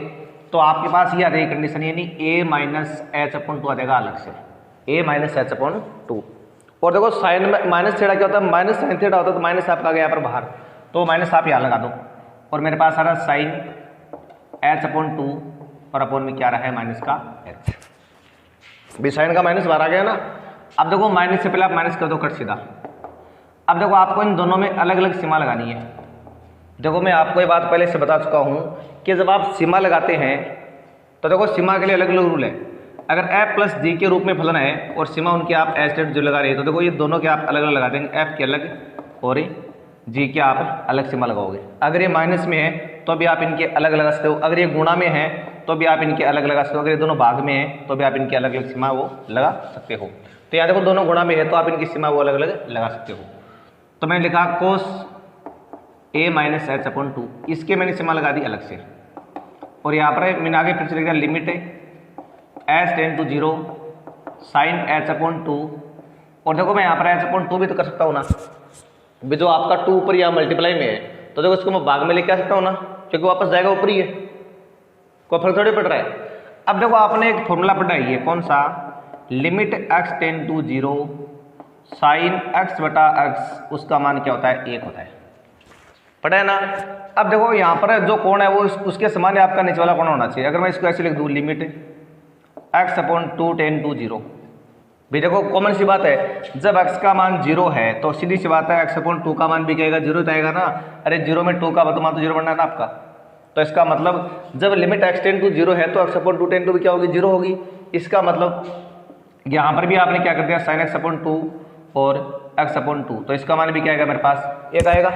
तो आपके पास ये आ जाएगी कंडीशन, यानी a माइनस एच अपॉन 2 आ जाएगा अलग से, a माइनस एच अपॉन 2। और देखो साइन में माइनस थीटा क्या होता है, माइनस साइन थीटा होता है, तो माइनस आपका आ गया यहाँ पर बाहर, तो माइनस आप यहाँ लगा दो और मेरे पास आ रहा है साइन एच अपॉन 2 और अपॉन में क्या रहा है माइनस का एच। भी साइन का माइनस बाहर आ गया ना। अब देखो माइनस से पहले आप माइनस कर दो कट सीधा। अब देखो आपको इन दोनों में अलग अलग सीमा लगानी है। देखो मैं आपको ये बात पहले से बता चुका हूँ कि जब आप सीमा लगाते हैं तो देखो सीमा के लिए अलग अलग रूल है। अगर f प्लस जी के रूप में फलन है और सीमा उनकी आप एच टेंड जो लगा रहे हैं, तो देखो ये दोनों के आप अलग अलग लगा देंगे, f के अलग और जी के आप अलग सीमा लगाओगे। अगर ये माइनस में है तो भी आप इनके अलग लगा सकते हो, अगर ये गुणा में है तो भी आप इनके अलग लगा सकते हो, अगर ये दोनों भाग में है तो भी आप इनकी अलग अलग सीमा वो लगा सकते हो। तो यहाँ देखो दोनों गुणा में है तो आप इनकी सीमा वो अलग अलग लगा सकते हो। तो मैंने लिखा कोस a माइनस एच अपॉन 2, इसके मैंने सीमा लगा दी अलग से। और यहाँ पर मैंने आगे फिर से लिखा लिमिट है H tend to 0 sine H upon 2। और देखो मैं यहाँ पर एच अपॉन 2 भी तो कर सकता हूँ ना, भी जो आपका 2 ऊपर यहाँ मल्टीप्लाई में है तो देखो इसको मैं भाग में लेके आ सकता हूँ ना, क्योंकि वापस जाएगा ऊपर ही है, कोई फर्क थोड़ी पड़ रहा है। अब देखो आपने एक फॉर्मूला पढ़ा है कौन सा, limit X tend to 0 sine X बटा एक्स, उसका मान क्या होता है 1 होता है, पढ़ा है ना। अब देखो यहाँ पर जो कोण है वो उसके समान आपका नीचे वाला कोण होना चाहिए। अगर मैं इसको ऐसे लिख दूँ limit X upon 2 tend to 0, भी देखो कॉमन सी बात है, जब x का मान 0 है तो सीधी सी बात है x अपॉन 2 का मान भी क्या आएगा 0 आएगा ना। अरे 0 में 2 का मान तो 0 बनना है ना आपका, तो इसका मतलब जब लिमिट x टेंड टू 0 है तो x अपॉन 2 टेंड टू भी क्या होगी 0 होगी। इसका मतलब यहाँ पर भी आपने क्या कर दिया साइन x अपॉन 2 और x अपॉन 2, तो इसका मान भी क्या आएगा मेरे पास 1 आएगा।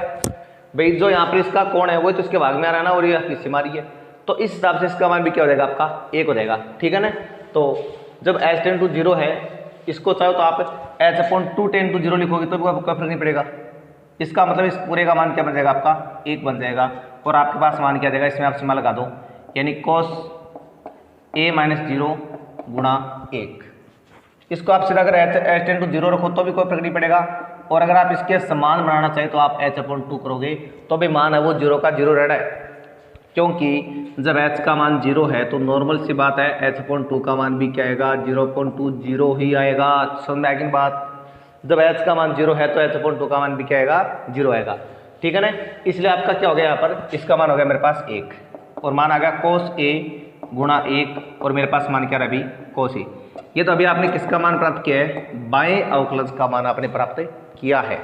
भाई जो यहाँ पर इसका कोण है वो तो इसके भाग में आ रहा है ना, और ये आपकी सीमा रही है, तो इस हिसाब से इसका मान भी क्या हो जाएगा आपका 1 हो जाएगा, ठीक है ना। तो जब h टेंड टू 0 है, इसको चाहो तो आप एच अपॉन 2 टेंड टू 0 लिखोगे तो भी आपको फर्क नहीं पड़ेगा। इसका मतलब इस पूरे का मान क्या बन जाएगा आपका 1 बन जाएगा, और आपके पास मान क्या जाएगा, इसमें आप सीमा लगा दो, यानी cos a माइनस 0 गुणा 1। इसको आप सीधा अगर एच टेंड टू 0 रखो तो भी कोई फर्क नहीं पड़ेगा, और अगर आप इसके समान बनाना चाहे तो आप एच अपॉन 2 करोगे तो भी मान है वो 0 का 0 रह रहा है, क्योंकि जब h का मान 0 है तो नॉर्मल सी बात है h अपॉन 2 का मान भी क्या आएगा 0.2 0 ही आएगा। समझ में आएगी बात, जब h का मान 0 है तो h अपॉन 2 का मान भी क्या आएगा 0 आएगा, ठीक है ना। इसलिए आपका क्या हो गया यहाँ पर, इसका मान हो गया मेरे पास 1 और मान आ गया cos a गुणा 1, और मेरे पास मान क्या रहा अभी cos a। ये तो अभी आपने किसका मान प्राप्त किया है, बाएं अवकलज का मान आपने प्राप्त किया है।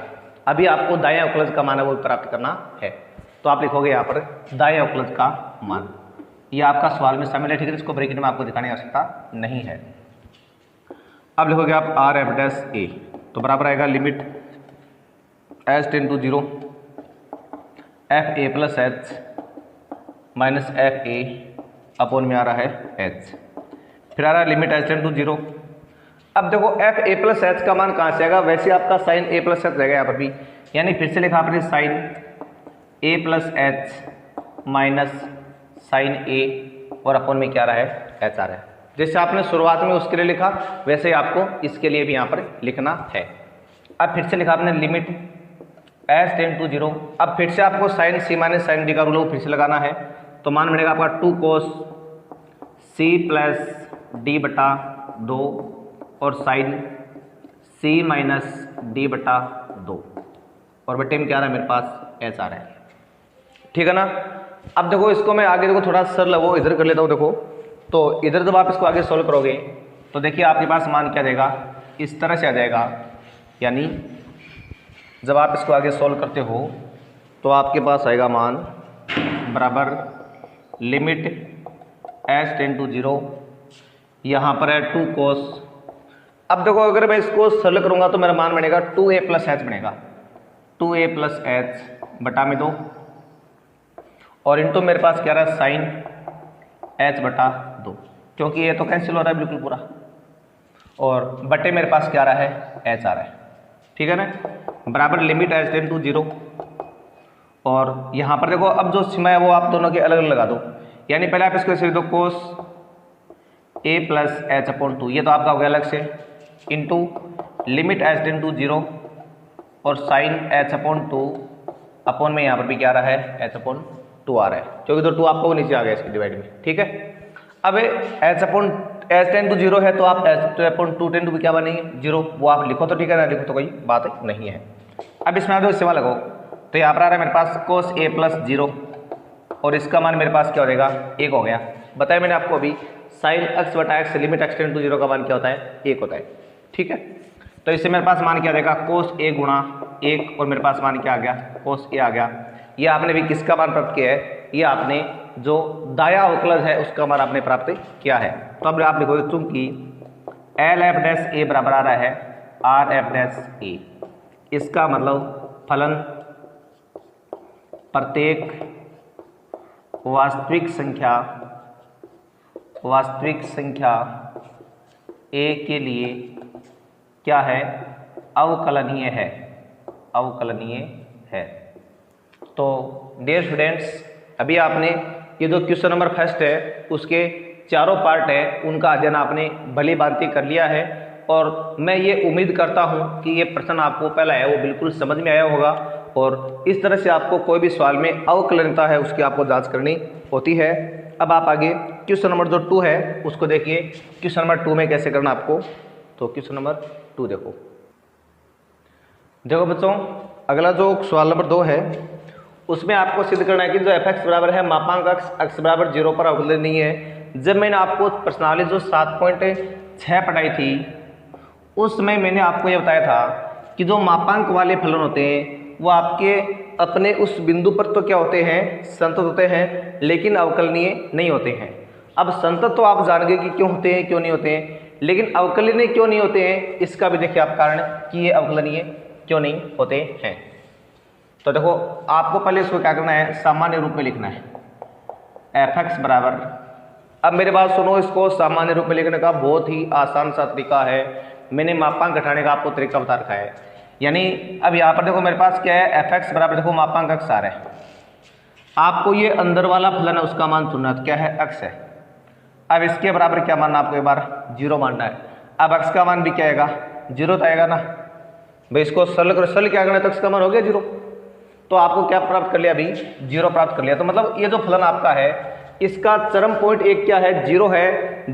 अभी आपको दाएं अवकलज का मान है वो प्राप्त करना है, तो आप लिखोगे यहाँ पर दाएं अवकलज का मान। ये आपका सवाल में शामिल है, ठीक है, इसको ब्रैकेट में आपको दिखाने की आवश्यकता नहीं है। अब लिखोगे आप आर एफ डैश ए, तो बराबर आएगा limit H tend to 0 F A plus H minus F A upon में आ रहा है एच, फिर आ रहा है लिमिट एच टेंड टू 0। अब देखो एफ ए प्लस एच का मान कहाँ से आएगा, वैसे आपका साइन ए प्लस एच रहेगा यहाँ पर भी, यानी फिर से लिखा आपने sine a plus H minus sine a, और अपन में क्या रहा है h आ रहा है। जैसे आपने शुरुआत में उसके लिए लिखा वैसे ही आपको इसके लिए भी यहाँ पर लिखना है। अब फिर से लिखा आपने लिमिट h टेंड टू 0। अब फिर से आपको sine c minus sine d का रूल फिर से लगाना है, तो मान मिलेगा आपका 2 cos c प्लस d बटा 2 और साइन c माइनस d बटा 2, और बटे में क्या आ रहा है मेरे पास h आ रहा है, ठीक है ना। अब देखो इसको मैं आगे देखो थोड़ा सरल वो इधर कर लेता हूँ। देखो तो इधर जब आप इसको आगे सोल्व करोगे तो देखिए आपके पास मान क्या देगा, इस तरह से आ जाएगा, यानी जब आप इसको आगे सोल्व करते हो तो आपके पास आएगा मान बराबर लिमिट एच टेंड टू 0, यहाँ पर है 2 cos अब देखो अगर मैं इसको सरल करूंगा तो मेरा मान बनेगा 2a प्लस एच बनेगा, 2a प्लस एच बटा में 2 और इनटू मेरे पास क्या रहा है साइन h बटा 2, क्योंकि ये तो कैंसिल हो रहा है बिल्कुल पूरा, और बटे मेरे पास क्या रहा है h आ रहा है, ठीक है ना, बराबर लिमिट h टेंड टू 0। और यहाँ पर देखो अब जो सीमा है वो आप दोनों के अलग अलग लगा दो, यानी पहले आप इसको ऐसे लिख दो cos a plus H upon 2, ये तो आपका हो गया अलग से, into limit h tend to 0 और साइन h अपॉन 2 अपॉन में यहाँ पर भी क्या रहा है h अपॉन 2 आ रहा है, क्योंकि तो 2 आपका वो नीचे आ गया इसके डिवाइड में, ठीक है। अब h upon h tend to 0 है तो आप h अपॉन 2 टेंड टू भी क्या बनेंगे 0, वो आप लिखो तो ठीक है, ना लिखो तो कोई बात नहीं है। अब इसमें आप सीमा लगाओ तो यहाँ पर आ रहा है मेरे पास कोस a प्लस 0 और इसका मान मेरे पास क्या हो जाएगा 1 हो गया। बताया मैंने आपको अभी साइन x बटा X limit x tend to 0 का मान क्या होता है 1 होता है, ठीक है। तो इससे मेरे पास मान क्या आ जाएगा कोस a गुणा 1 और मेरे पास मान क्या आ गया कोस a आ गया। ये आपने भी किसका मान प्राप्त किया है, ये आपने जो दाया अवकलज है उसका मान आपने प्राप्त किया है। तो अब आप लिखोगे चूंकि एल एफ डैश ए बराबर आ रहा है आर एफ डैश ए, इसका मतलब फलन प्रत्येक वास्तविक संख्या a के लिए क्या है अवकलनीय है। तो डियर स्टूडेंट्स अभी आपने ये जो क्वेश्चन नंबर फर्स्ट है उसके चारों पार्ट है उनका अध्ययन आपने भली भांति कर लिया है, और मैं ये उम्मीद करता हूँ कि ये प्रश्न आपको पहला है वो बिल्कुल समझ में आया होगा, और इस तरह से आपको कोई भी सवाल में अवकलनीयता है उसकी आपको जांच करनी होती है। अब आप आगे क्वेश्चन नंबर जो 2 है उसको देखिए, क्वेश्चन नंबर 2 में कैसे करना आपको। तो क्वेश्चन नंबर 2 देखो बच्चों, अगला जो सवाल नंबर 2 है उसमें आपको सिद्ध करना है कि जो f(x) बराबर है मापांक x बराबर 0 पर अवकलनीय है। जब मैंने आपको प्रश्नावली जो 7.6 पढ़ाई थी उस समय मैंने आपको ये बताया था कि जो मापांक वाले फलन होते हैं वो आपके अपने उस बिंदु पर तो क्या होते हैं संतत होते हैं, लेकिन अवकलनीय नहीं होते हैं। अब संतत तो आप जान गए कि क्यों होते हैं क्यों नहीं होते हैं, लेकिन अवकलनीय क्यों नहीं होते हैं इसका भी देखिए आप कारण कि ये अवकलनीय क्यों नहीं होते हैं। तो देखो आपको पहले इसको क्या करना है सामान्य रूप में लिखना है f(x) बराबर, अब मेरे बात सुनो, इसको सामान्य रूप में लिखने का बहुत ही आसान सा तरीका है, मैंने मापांक घटाने का आपको तरीका बता रखा है। यानी अब यहाँ पर देखो मेरे पास क्या है f(x) बराबर देखो मापांक x आ रहा है, आपको ये अंदर वाला फलन है उसका मान चुनना क्या है x है। अब इसके बराबर क्या मानना आपको एक बार 0 मानना है। अब x का मान भी क्या आएगा 0 तो आएगा ना भाई, इसको सरल करो, सरल क्या करना है तो x का मान हो गया 0, तो आपको क्या प्राप्त कर लिया अभी 0 प्राप्त कर लिया। तो मतलब ये जो फलन आपका है इसका चरम पॉइंट एक क्या है 0 है,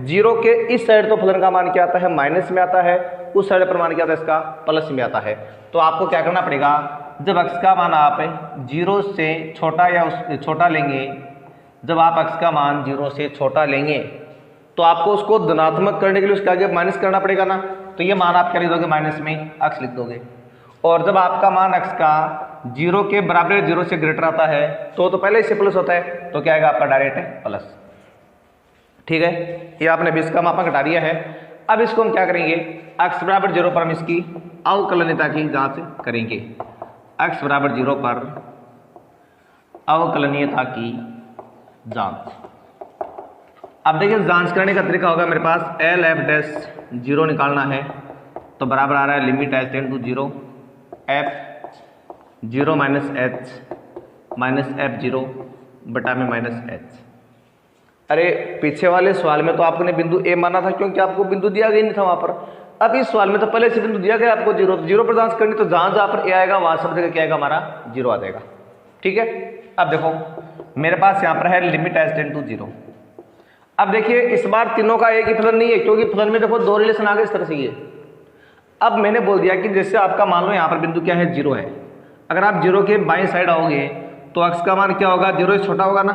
0 के इस साइड तो फलन का मान क्या आता है माइनस में आता है, उस साइड पर मान क्या आता है इसका प्लस में आता है। तो आपको क्या करना पड़ेगा जब x का मान आप 0 से छोटा या छोटा लेंगे, जब आप x का मान 0 से छोटा लेंगे तो आपको उसको धनात्मक करने के लिए उसके आगे माइनस करना पड़ेगा ना, तो ये मान आप क्या लिख दोगे माइनस में x लिख दोगे। और जब आपका मान x का 0 के बराबर 0 से ग्रेटर आता है तो पहले इससे प्लस होता है, तो क्या आएगा आपका डायरेक्ट प्लस, ठीक है। ये आपने 20 का मापा घटा दिया है। अब इसको हम क्या करेंगे x बराबर 0 पर हम इसकी अवकलनीयता की जांच करेंगे, x बराबर 0 पर अवकलनीयता की जांच। अब देखिए जांच करने का तरीका होगा मेरे पास एल एफ डैश 0 निकालना है, तो बराबर आ रहा है limit h tend to 0 f 0 minus h minus f0 बटा में माइनस h। अरे पीछे वाले सवाल में तो आपने बिंदु a माना था क्योंकि आपको बिंदु दिया गया नहीं था वहां पर। अब इस सवाल में तो पहले से बिंदु दिया गया आपको 0 पर जांच करनी, तो जहां पर a आएगा वहां सब जगह क्या आएगा हमारा 0 आ जाएगा, ठीक है। अब देखो मेरे पास यहाँ पर है लिमिट h टेंड टू 0। अब देखिए इस बार तीनों का एक ही फलन नहीं है, क्योंकि फलन में देखो 2 रिलेशन आ गए इस तरह से। ये अब मैंने बोल दिया कि जैसे आपका मान लो यहाँ पर बिंदु क्या है 0 है, अगर आप 0 के बाईं साइड आओगे तो x का मान क्या होगा 0 से छोटा होगा ना,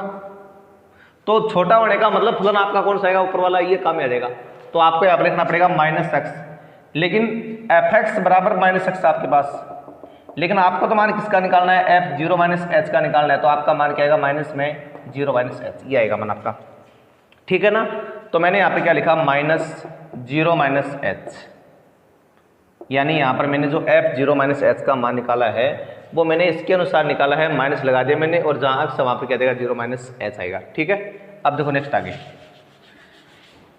तो छोटा होने का मतलब फलन आपका कौन सा आएगा ऊपर वाला, ये काम आ जाएगा। तो आपको यहाँ पर लिखना पड़ेगा माइनस x, लेकिन f(x) बराबर माइनस x आपके पास, लेकिन आपको तो मान किसका निकालना है f0 माइनस h का निकालना है, तो आपका मान क्या आएगा माइनस में 0 माइनस h, ये आएगा मान आपका, ठीक है ना। तो मैंने यहाँ पे क्या लिखा माइनस 0 माइनस h, यानी यहाँ पर मैंने जो f0 माइनस h का मान निकाला है वो मैंने इसके अनुसार निकाला है, माइनस लगा दिया मैंने, और जहाँ अक्स वहाँ पर क्या देगा 0 माइनस h आएगा। ठीक है, अब देखो नेक्स्ट आगे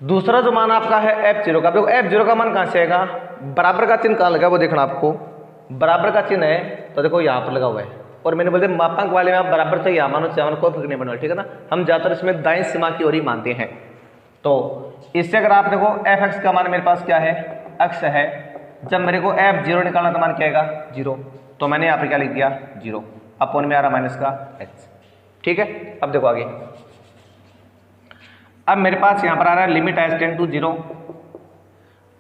दूसरा जो मान आपका है f0 का। देखो f0 का मान कहाँ से आएगा, बराबर का चिन्ह कहाँ लगा वो देखना आपको, बराबर का चिन्ह है तो देखो यहाँ पर लगा हुआ है, और मैंने बोलते मापांक वाले में आप बराबर से या मानो चाहे कोई फर्क नहीं पड़ने वाला, ठीक है ना। हम ज़्यादातर इसमें दाईं सीमा की ओर ही मानते हैं। तो इससे अगर आप देखो f(x) का मान मेरे पास क्या है, अक्स है, जब मेरे को f0 निकालना तो मान क्या आएगा 0, तो मैंने यहाँ पर क्या लिख दिया 0 अपॉन में आ रहा माइनस का h। ठीक है, अब देखो आगे, अब मेरे पास यहाँ पर आ रहा है लिमिट h टेंड टू 0।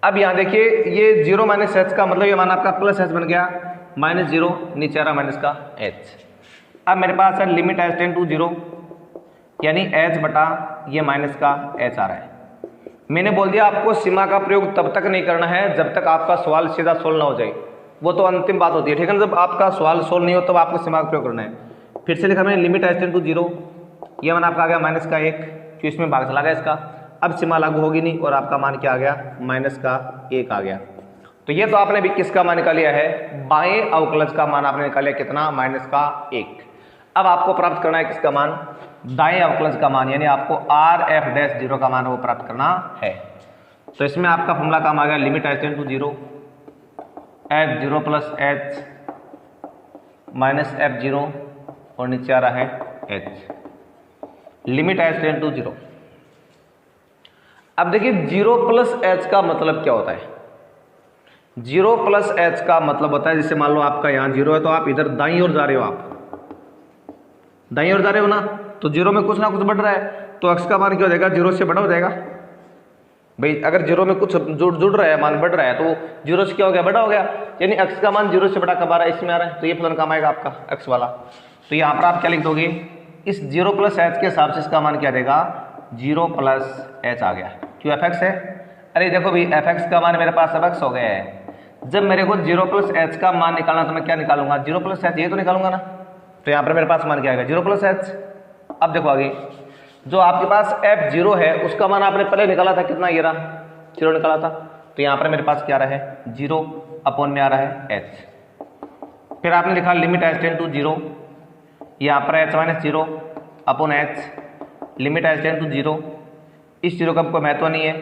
अब यहाँ देखिए ये 0 माइनस h का मतलब ये मान आपका प्लस h बन गया, माइनस 0 नीचे आ रहा माइनस का h। अब मेरे पास है लिमिट h टेंड टू 0 यानी h बटा ये माइनस का h आ रहा है। मैंने बोल दिया आपको सीमा का प्रयोग तब तक नहीं करना है जब तक आपका सवाल सीधा सोल्व ना हो जाए, वो तो अंतिम बात होती है, ठीक है ना। जब आपका सवाल सोल्व नहीं हो तब आपको सीमा का प्रयोग करना है। फिर से लिखा मैंने लिमिट h टेंड टू 0, ये मान आपका आ गया माइनस का 1, जो इसमें भाग चला गया इसका, अब सीमा लागू होगी नहीं और आपका मान क्या आ गया माइनस का 1 आ गया। तो ये तो आपने अभी किसका मान निकाल लिया है, बाएं अवकलज का मान आपने निकाल लिया कितना, माइनस का 1। अब आपको प्राप्त करना है किसका मान, दाएं अवकलज का मान, यानी आपको Rf'0 का मान वो प्राप्त करना है। तो इसमें आपका फॉर्मूला काम आ गया limit h tend to 0 f0 plus h minus f0 और नीचे आ रहा है h, limit h tend to 0। अब देखिए 0 प्लस h का मतलब क्या होता है, 0 प्लस h का मतलब होता है जैसे मान लो आपका यहाँ 0 है तो आप इधर दाईं ओर जा रहे हो, आप दाईं ओर जा रहे हो ना, तो 0 में कुछ ना कुछ बढ़ रहा है, तो x का मान क्या हो जाएगा 0 से बड़ा हो जाएगा। भाई अगर 0 में कुछ जुड़ रहा है, मान बढ़ रहा है, तो 0 से क्या हो गया, बड़ा हो गया, यानी x का मान 0 से बड़ा कब आ रहा है, इसमें आ रहा है, तो ये फलन काम आएगा आपका x वाला। तो यहाँ पर आप क्या लिख दोगे, इस 0 प्लस h के हिसाब से इसका मान क्या देगा 0 प्लस h आ गया, क्यों fx है। अरे देखो भाई fx का मान मेरे पास fx हो गया है, जब मेरे को 0 प्लस h का मान निकालना तो मैं क्या निकालूंगा 0 प्लस h, ये तो निकालूंगा ना। तो यहाँ पर मेरे पास मान क्या आएगा 0 प्लस h। अब देखो आगे जो आपके पास f0 है उसका मान आपने पहले निकाला था कितना, ये रहा 0 निकाला था, तो यहाँ पर मेरे पास क्या रहा है 0 अपॉन में आ रहा है h। फिर आपने लिखा लिमिट h टेंड टू 0, यहाँ पर h minus 0 upon h, limit h tend to 0, इस 0 का कोई महत्व नहीं है,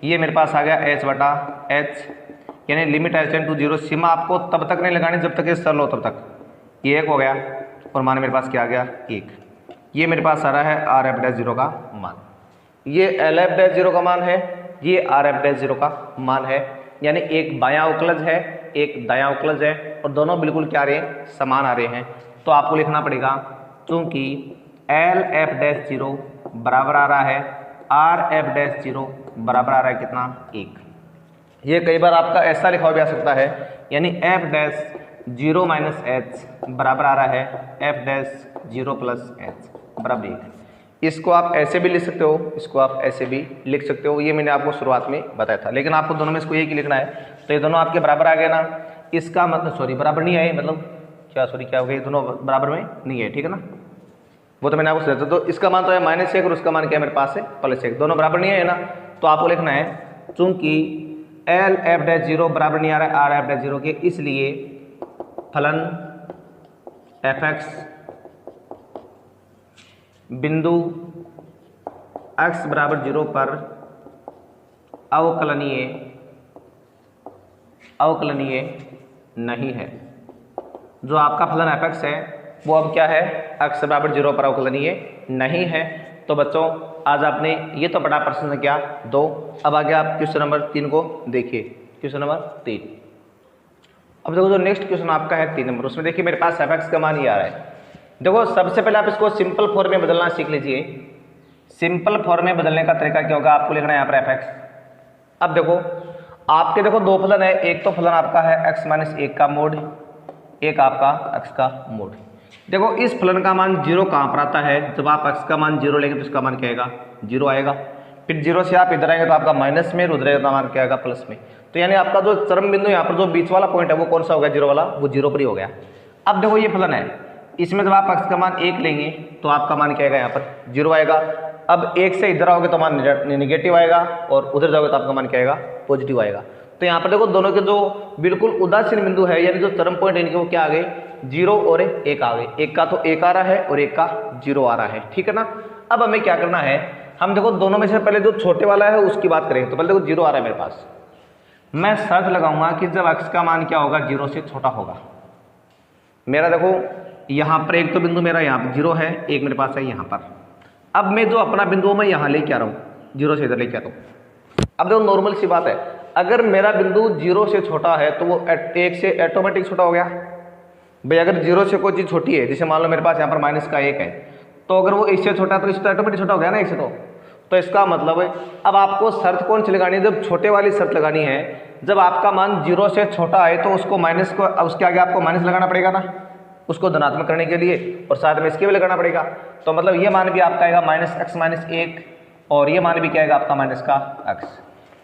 ये मेरे पास आ गया h बटा h, यानी लिमिट h टेंड टू 0। सीमा आपको तब तक नहीं लगानी जब तक ये सरल हो, तब तक ये 1 हो गया और मान मेरे पास क्या आ गया 1। ये मेरे पास आ रहा है Rf'0 का मान, ये Lf'0 का मान है, ये Rf'0 का मान है, यानी एक बायां अवकलज है एक दायां अवकलज है और दोनों बिल्कुल क्या आ रहे हैं, समान आ रहे हैं। तो आपको लिखना पड़ेगा क्योंकि Lf'0 बराबर आ रहा है Rf'0 बराबर आ रहा है कितना 1। ये कई बार आपका ऐसा लिखा भी आ सकता है, यानी f'0 माइनस h बराबर आ रहा है f'0 प्लस h बराबर 1। इसको आप ऐसे भी लिख सकते हो, इसको आप ऐसे भी लिख सकते हो, ये मैंने आपको शुरुआत में बताया था, लेकिन आपको दोनों में इसको एक ही लिखना है। तो ये दोनों आपके बराबर आ गए ना, इसका मतलब सॉरी बराबर नहीं आए, मतलब क्या सॉरी क्या हो गया, ये दोनों बराबर में नहीं है, ठीक है ना, वो तो मैंने आपको सोचा। तो इसका मान तो है -1 और उसका मान क्या मेरे पास है +1, दोनों बराबर नहीं है ना। तो आपको लिखना है चूंकि Lf'0 बराबर नहीं आ रहा है Rf'0 के, इसलिए फलन fx बिंदु x बराबर 0 पर अवकलनीय नहीं है। जो आपका फलन fx है वो अब क्या है, x बराबर 0 पर अवकलनीय नहीं है। तो बच्चों आज आपने ये तो पढ़ा प्रश्न संख्या 2। अब आगे आप क्वेश्चन नंबर 3 को देखिए, क्वेश्चन नंबर 3। अब देखो जो नेक्स्ट क्वेश्चन आपका है 3 नंबर, उसमें देखिए मेरे पास fx का मान ये आ रहा है। देखो सबसे पहले आप इसको सिंपल फॉर्म में बदलना सीख लीजिए। सिंपल फॉर्म में बदलने का तरीका क्या होगा, आपको लिखना है यहाँ पर fx। अब देखो आपके देखो दो फलन है, एक तो फलन आपका है x माइनस 1 का मोड, एक आपका x का मोड। देखो इस फलन का मान 0 कहाँ पर आता है, जब आप x का मान 0 लेंगे तो इसका मान क्या आएगा 0 आएगा। फिर 0 से आप इधर आएंगे तो आपका माइनस में, उधर आएगा तो मान क्या आएगा प्लस में। तो यानी आपका जो चरम बिंदु यहाँ पर जो बीच वाला पॉइंट है वो कौन सा हो गया 0 वाला, वो 0 पर ही हो गया। अब देखो ये फलन है, इसमें जब आप x का मान 1 लेंगे तो आपका मान क्या आएगा यहाँ पर 0 आएगा। अब 1 से इधर आओगे तो मान निगेटिव आएगा और उधर जाओगे तो आपका मान क्या आएगा पॉजिटिव आएगा। तो यहाँ पर देखो दोनों के जो बिल्कुल उदासीन बिंदु है यानी जो चरम पॉइंट इनके वो क्या आ गए, 0 और 1 आ गए। एक का तो 1 आ रहा है और एक का 0 आ रहा है, ठीक है ना। अब हमें क्या करना है, हम देखो दोनों में से पहले जो छोटे वाला है उसकी बात करेंगे। तो पहले देखो 0 आ रहा है मेरे पास, मैं शर्त लगाऊंगा कि जब x का मान क्या होगा, 0 से छोटा होगा। मेरा देखो यहाँ पर एक तो बिंदु मेरा यहाँ पर 0 है, एक मेरे पास है यहाँ पर। अब मैं जो अपना बिंदु मैं यहाँ लेके आ रहा हूँ, 0 से इधर लेके आता हूँ। अब देखो नॉर्मल सी बात है, अगर मेरा बिंदु 0 से छोटा है तो वो 1 से ऑटोमेटिक छोटा हो गया। भाई अगर 0 से कोई चीज़ छोटी है, जैसे मान लो मेरे पास यहाँ पर -1 है, तो अगर वो इससे छोटा है तो इससे ऑटोमेटिक छोटा हो गया ना 1 से। तो इसका मतलब है अब आपको शर्त कौन सी लगानी है, जब छोटे वाली शर्त लगानी है, जब आपका मान 0 से छोटा है तो उसको माइनस को उसके आगे आपको माइनस लगाना पड़ेगा ना, उसको धनात्मक करने के लिए, और साथ में इसके भी लगाना पड़ेगा। तो मतलब ये मान भी आपका आएगा -x - 1 और ये मान भी क्या आएगा आपका माइनस का x,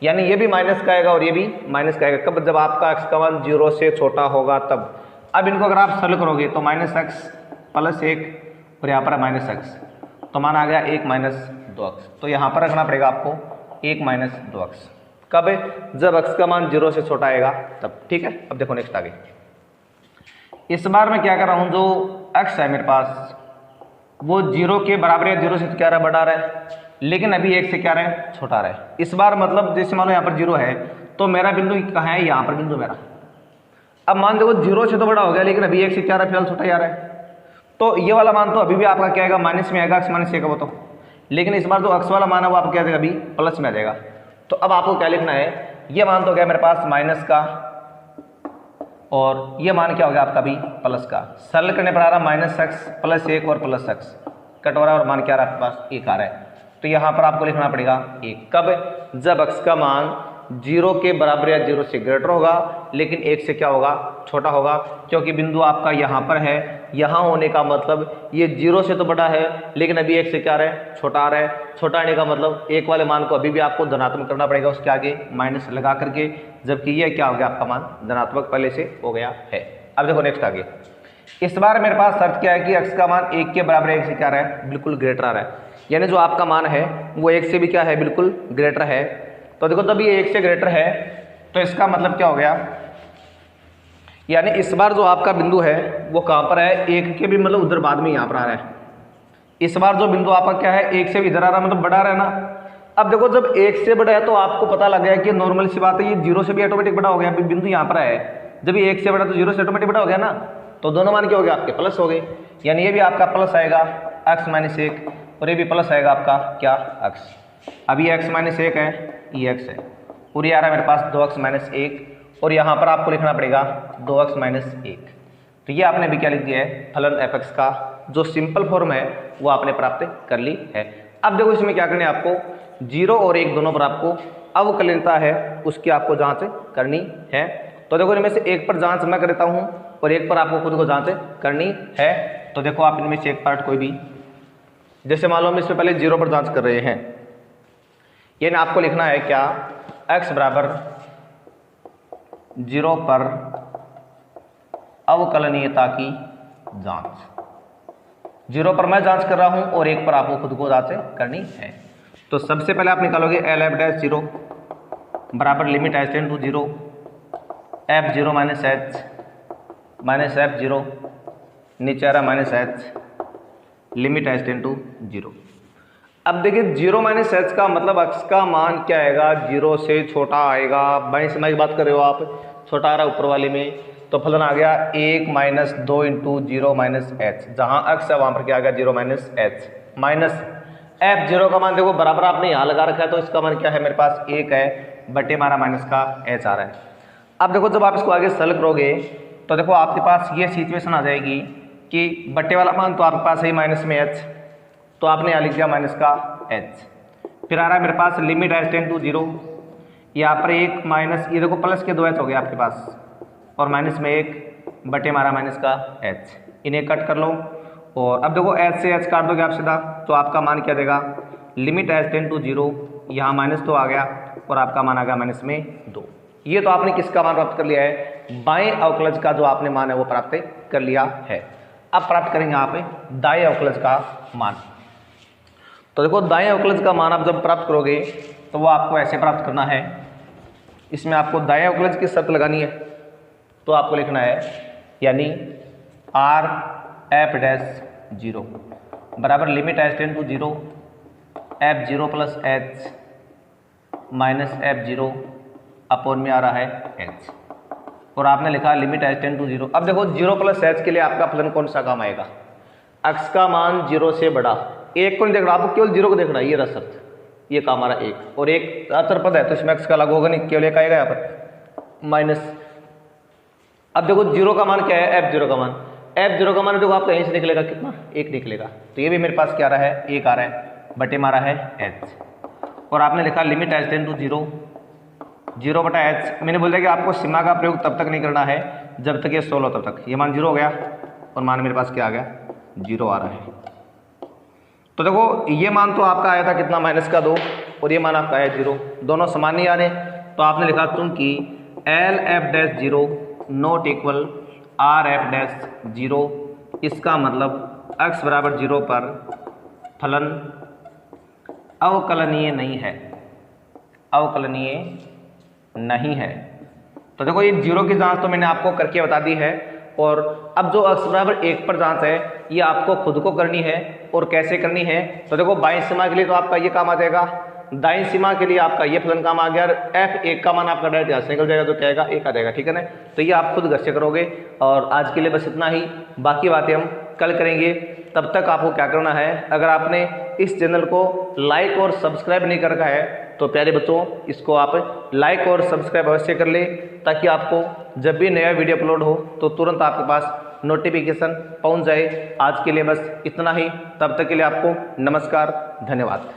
यानी ये भी माइनस का आएगा और ये भी माइनस का आएगा। कब, जब आपका x का मान 0 से छोटा होगा तब। अब इनको अगर आप सरल करोगे तो -x + 1 और यहाँ पर -x, तो मान आ गया 1 - 2x। तो यहाँ पर रखना पड़ेगा आपको 1 - 2x। कब है, जब x का मान 0 से छोटा आएगा तब, ठीक है। अब देखो नेक्स्ट आगे, इस बार मैं क्या कर रहा हूँ, जो x है मेरे पास वो 0 के बराबर है, 0 से क्या रहा है, बड़ा रहा है, लेकिन अभी 1 से क्या रहा है, छोटा रहा है। इस बार मतलब जैसे मान लो यहाँ पर 0 है तो मेरा बिंदु कहाँ है, यहाँ पर बिंदु मेरा। अब मान देखो 0 से तो बड़ा हो गया, लेकिन अभी 1 से क्या रहा है, फिलहाल छोटा आ रहा है। तो ये वाला मान तो अभी भी आपका क्या आएगा, माइनस में आएगा, x - 1 वो तो। लेकिन इस बार जो x वाला मान है वो आपको क्या देगा, अभी प्लस में आ जाएगा। तो अब आपको क्या लिखना है, ये मान तो गया मेरे पास माइनस का और ये मान क्या हो गया आपका भी प्लस का। सरल करने पर आ रहा -x + 1 और +x कट हो रहा है और मान क्या आ रहा है आपके पास 1 आ रहा है। तो यहाँ पर आपको लिखना पड़ेगा 1। कब, जब x का मान 0 के बराबर या 0 से ग्रेटर होगा लेकिन 1 से क्या होगा, छोटा होगा। क्योंकि बिंदु आपका यहाँ पर है, यहाँ होने का मतलब ये 0 से तो बड़ा है लेकिन अभी 1 से क्या रहा है, छोटा आ रहा है। छोटा आने का मतलब 1 वाले मान को अभी भी आपको धनात्मक करना पड़ेगा, उसके आगे माइनस लगा करके, जबकि ये क्या हो गया आपका मान धनात्मक पहले से हो गया है। अब देखो नेक्स्ट आगे, इस बार मेरे पास शर्त क्या है कि x का मान 1 के बराबर 1 से क्या रहा है, बिल्कुल ग्रेटर आ रहा है। यानी जो आपका मान है वो 1 से भी क्या है, बिल्कुल ग्रेटर है। तो देखो तब ये 1 से ग्रेटर है तो इसका मतलब क्या हो गया, यानी इस बार जो आपका बिंदु है वो कहाँ पर है, 1 के भी मतलब उधर बाद में यहाँ पर आ रहा है। इस बार जो बिंदु आपका क्या है, 1 से भी इधर आ रहा है, मतलब बड़ा रहा है ना। अब देखो जब 1 से बड़ा है तो आपको पता लग गया कि नॉर्मल सी बात है, ये 0 से भी ऑटोमेटिक बड़ा हो गया। बिंदु यहाँ पर है, जब ये 1 से बड़ा तो 0 से ऑटोमेटिक बड़ा हो गया ना। तो दोनों मान क्या हो गया आपके, प्लस हो गए। यानी ये भी आपका प्लस आएगा x - 1 और ये भी प्लस आएगा आपका क्या, x। अभी x - 1 है, ये x है, और ये आ रहा है मेरे पास 2x - 1 और यहाँ पर आपको लिखना पड़ेगा 2x - 1। तो ये आपने भी क्या लिख दिया है, फलन f(x) का जो सिंपल फॉर्म है वो आपने प्राप्त कर ली है। अब देखो इसमें क्या करना है, आपको 0 और 1 दोनों पर आपको अवकलनीयता है उसकी आपको जांच करनी है। तो देखो इनमें से एक पर जांच मैं करता हूँ और एक पर आपको खुद को जांच करनी है। तो देखो आप इनमें से एक पार्ट कोई भी, जैसे मान लो हम इसमें पहले 0 पर जांच कर रहे हैं, यानी आपको लिखना है क्या, x बराबर 0 पर अवकलनीयता की जांच। 0 पर मैं जांच कर रहा हूं और 1 पर आपको खुद को जांच करनी है। तो सबसे पहले आप निकालोगे LF' 0 बराबर limit h tend to 0 f0 - h minus f0 नीचे आ रहा -h limit h tend to 0। अब देखिए 0 - h का मतलब x का मान क्या आएगा, 0 से छोटा आएगा। बाईं समय की बात कर रहे हो आप, छोटा आ रहा है ऊपर वाले में, तो फलन आ गया 1 - 2 × 0 - h। जहाँ x है वहाँ पर क्या आ गया, 0 - h माइनस f0 का मान देखो बराबर आपने यहाँ लगा रखा है, तो इसका मान क्या है मेरे पास 1 है, बटे हमारा माइनस का h आ रहा है। अब देखो जब आप इसको आगे सरल करोगे तो देखो आपके पास ये सिचुएशन आ जाएगी कि बट्टे वाला मान तो आपके पास है माइनस में h, तो आपने यहाँ लिख दिया माइनस का h। फिर आ रहा है मेरे पास लिमिट h टेंड टू 0, यहाँ पर 1 माइनस, ये देखो प्लस के 2h हो गया आपके पास, और माइनस में 1 बटे हमारा माइनस का h। इन्हें कट कर लो और अब देखो h से h काट दोगे आप सीधा, तो आपका मान क्या देगा, लिमिट h टेंड टू 0, यहाँ माइनस 2 आ गया और आपका मान आ गया माइनस में 2। ये तो आपने किसका मान प्राप्त कर लिया है, बाएं अवकलज का जो आपने मान है वो प्राप्त कर लिया है। अब प्राप्त करेंगे यहाँ पे दाएं अवकलज का मान। तो देखो दाएं अवकलज का मान आप जब प्राप्त करोगे तो वो आपको ऐसे प्राप्त करना है, इसमें आपको दाएं अवकलज की शर्त लगानी है, तो आपको लिखना है यानी आर एफ डैश 0 बराबर limit H tend to 0 F 0 plus H minus F 0 upon में आ रहा है एच, और आपने लिखा लिमिट एच टेंड टू 0। अब देखो 0 प्लस एच के लिए आपका फलन कौन सा काम आएगा, x का मान 0 से बड़ा, एक को नहीं देखना आपको, केवल 0 को देखना, ये रहा शर्त, ये काम हमारा एक, और एक अचर पद है तो इसमें x का लागू होगा नहीं, केवल एक आएगा यहाँ पर माइनस। अब देखो 0 का मान क्या है, f0 का मान, f0 का मान देखो आप कहीं से निकलेगा कितना, 1 निकलेगा, तो ये भी मेरे पास क्या आ रहा है, 1 आ रहा है, बटे मारा है h, और आपने लिखा लिमिट एच टेंड टू 0 0 बटा एच। मैंने बोला कि आपको सीमा का प्रयोग तब तक नहीं करना है जब तक ये 16 तब तक, ये मान 0 हो गया और मान मेरे पास क्या आ गया, 0 आ रहा है। तो देखो ये मान तो आपका आया था कितना, माइनस का 2, और ये मान आपका आया 0, दोनों समान नहीं आ रहे, तो आपने लिखा चूंकि L F dash 0 not equal are F dash 0, इसका मतलब x बराबर 0 पर फलन अवकलनीय नहीं है, अवकलनीय नहीं है। तो देखो ये 0 की जांच तो मैंने आपको करके बता दी है, और अब जो x बराबर 1 पर जांच है ये आपको खुद को करनी है, और कैसे करनी है, तो देखो बाईं सीमा के लिए तो आपका ये काम आ जाएगा, दाईं सीमा के लिए आपका ये फलन काम आ गया, f1 का मान आपका डायरेक्ट यहाँ से निकल जाएगा, तो क्या आएगा, 1 आ जाएगा, ठीक है ना। तो ये आप खुद घर से करोगे, और आज के लिए बस इतना ही, बाकी बातें हम कल करेंगे। तब तक आपको क्या करना है, अगर आपने इस चैनल को लाइक और सब्सक्राइब नहीं कर रखा है तो प्यारे बच्चों इसको आप लाइक और सब्सक्राइब अवश्य कर ले, ताकि आपको जब भी नया वीडियो अपलोड हो तो तुरंत आपके पास नोटिफिकेशन पहुंच जाए। आज के लिए बस इतना ही, तब तक के लिए आपको नमस्कार, धन्यवाद।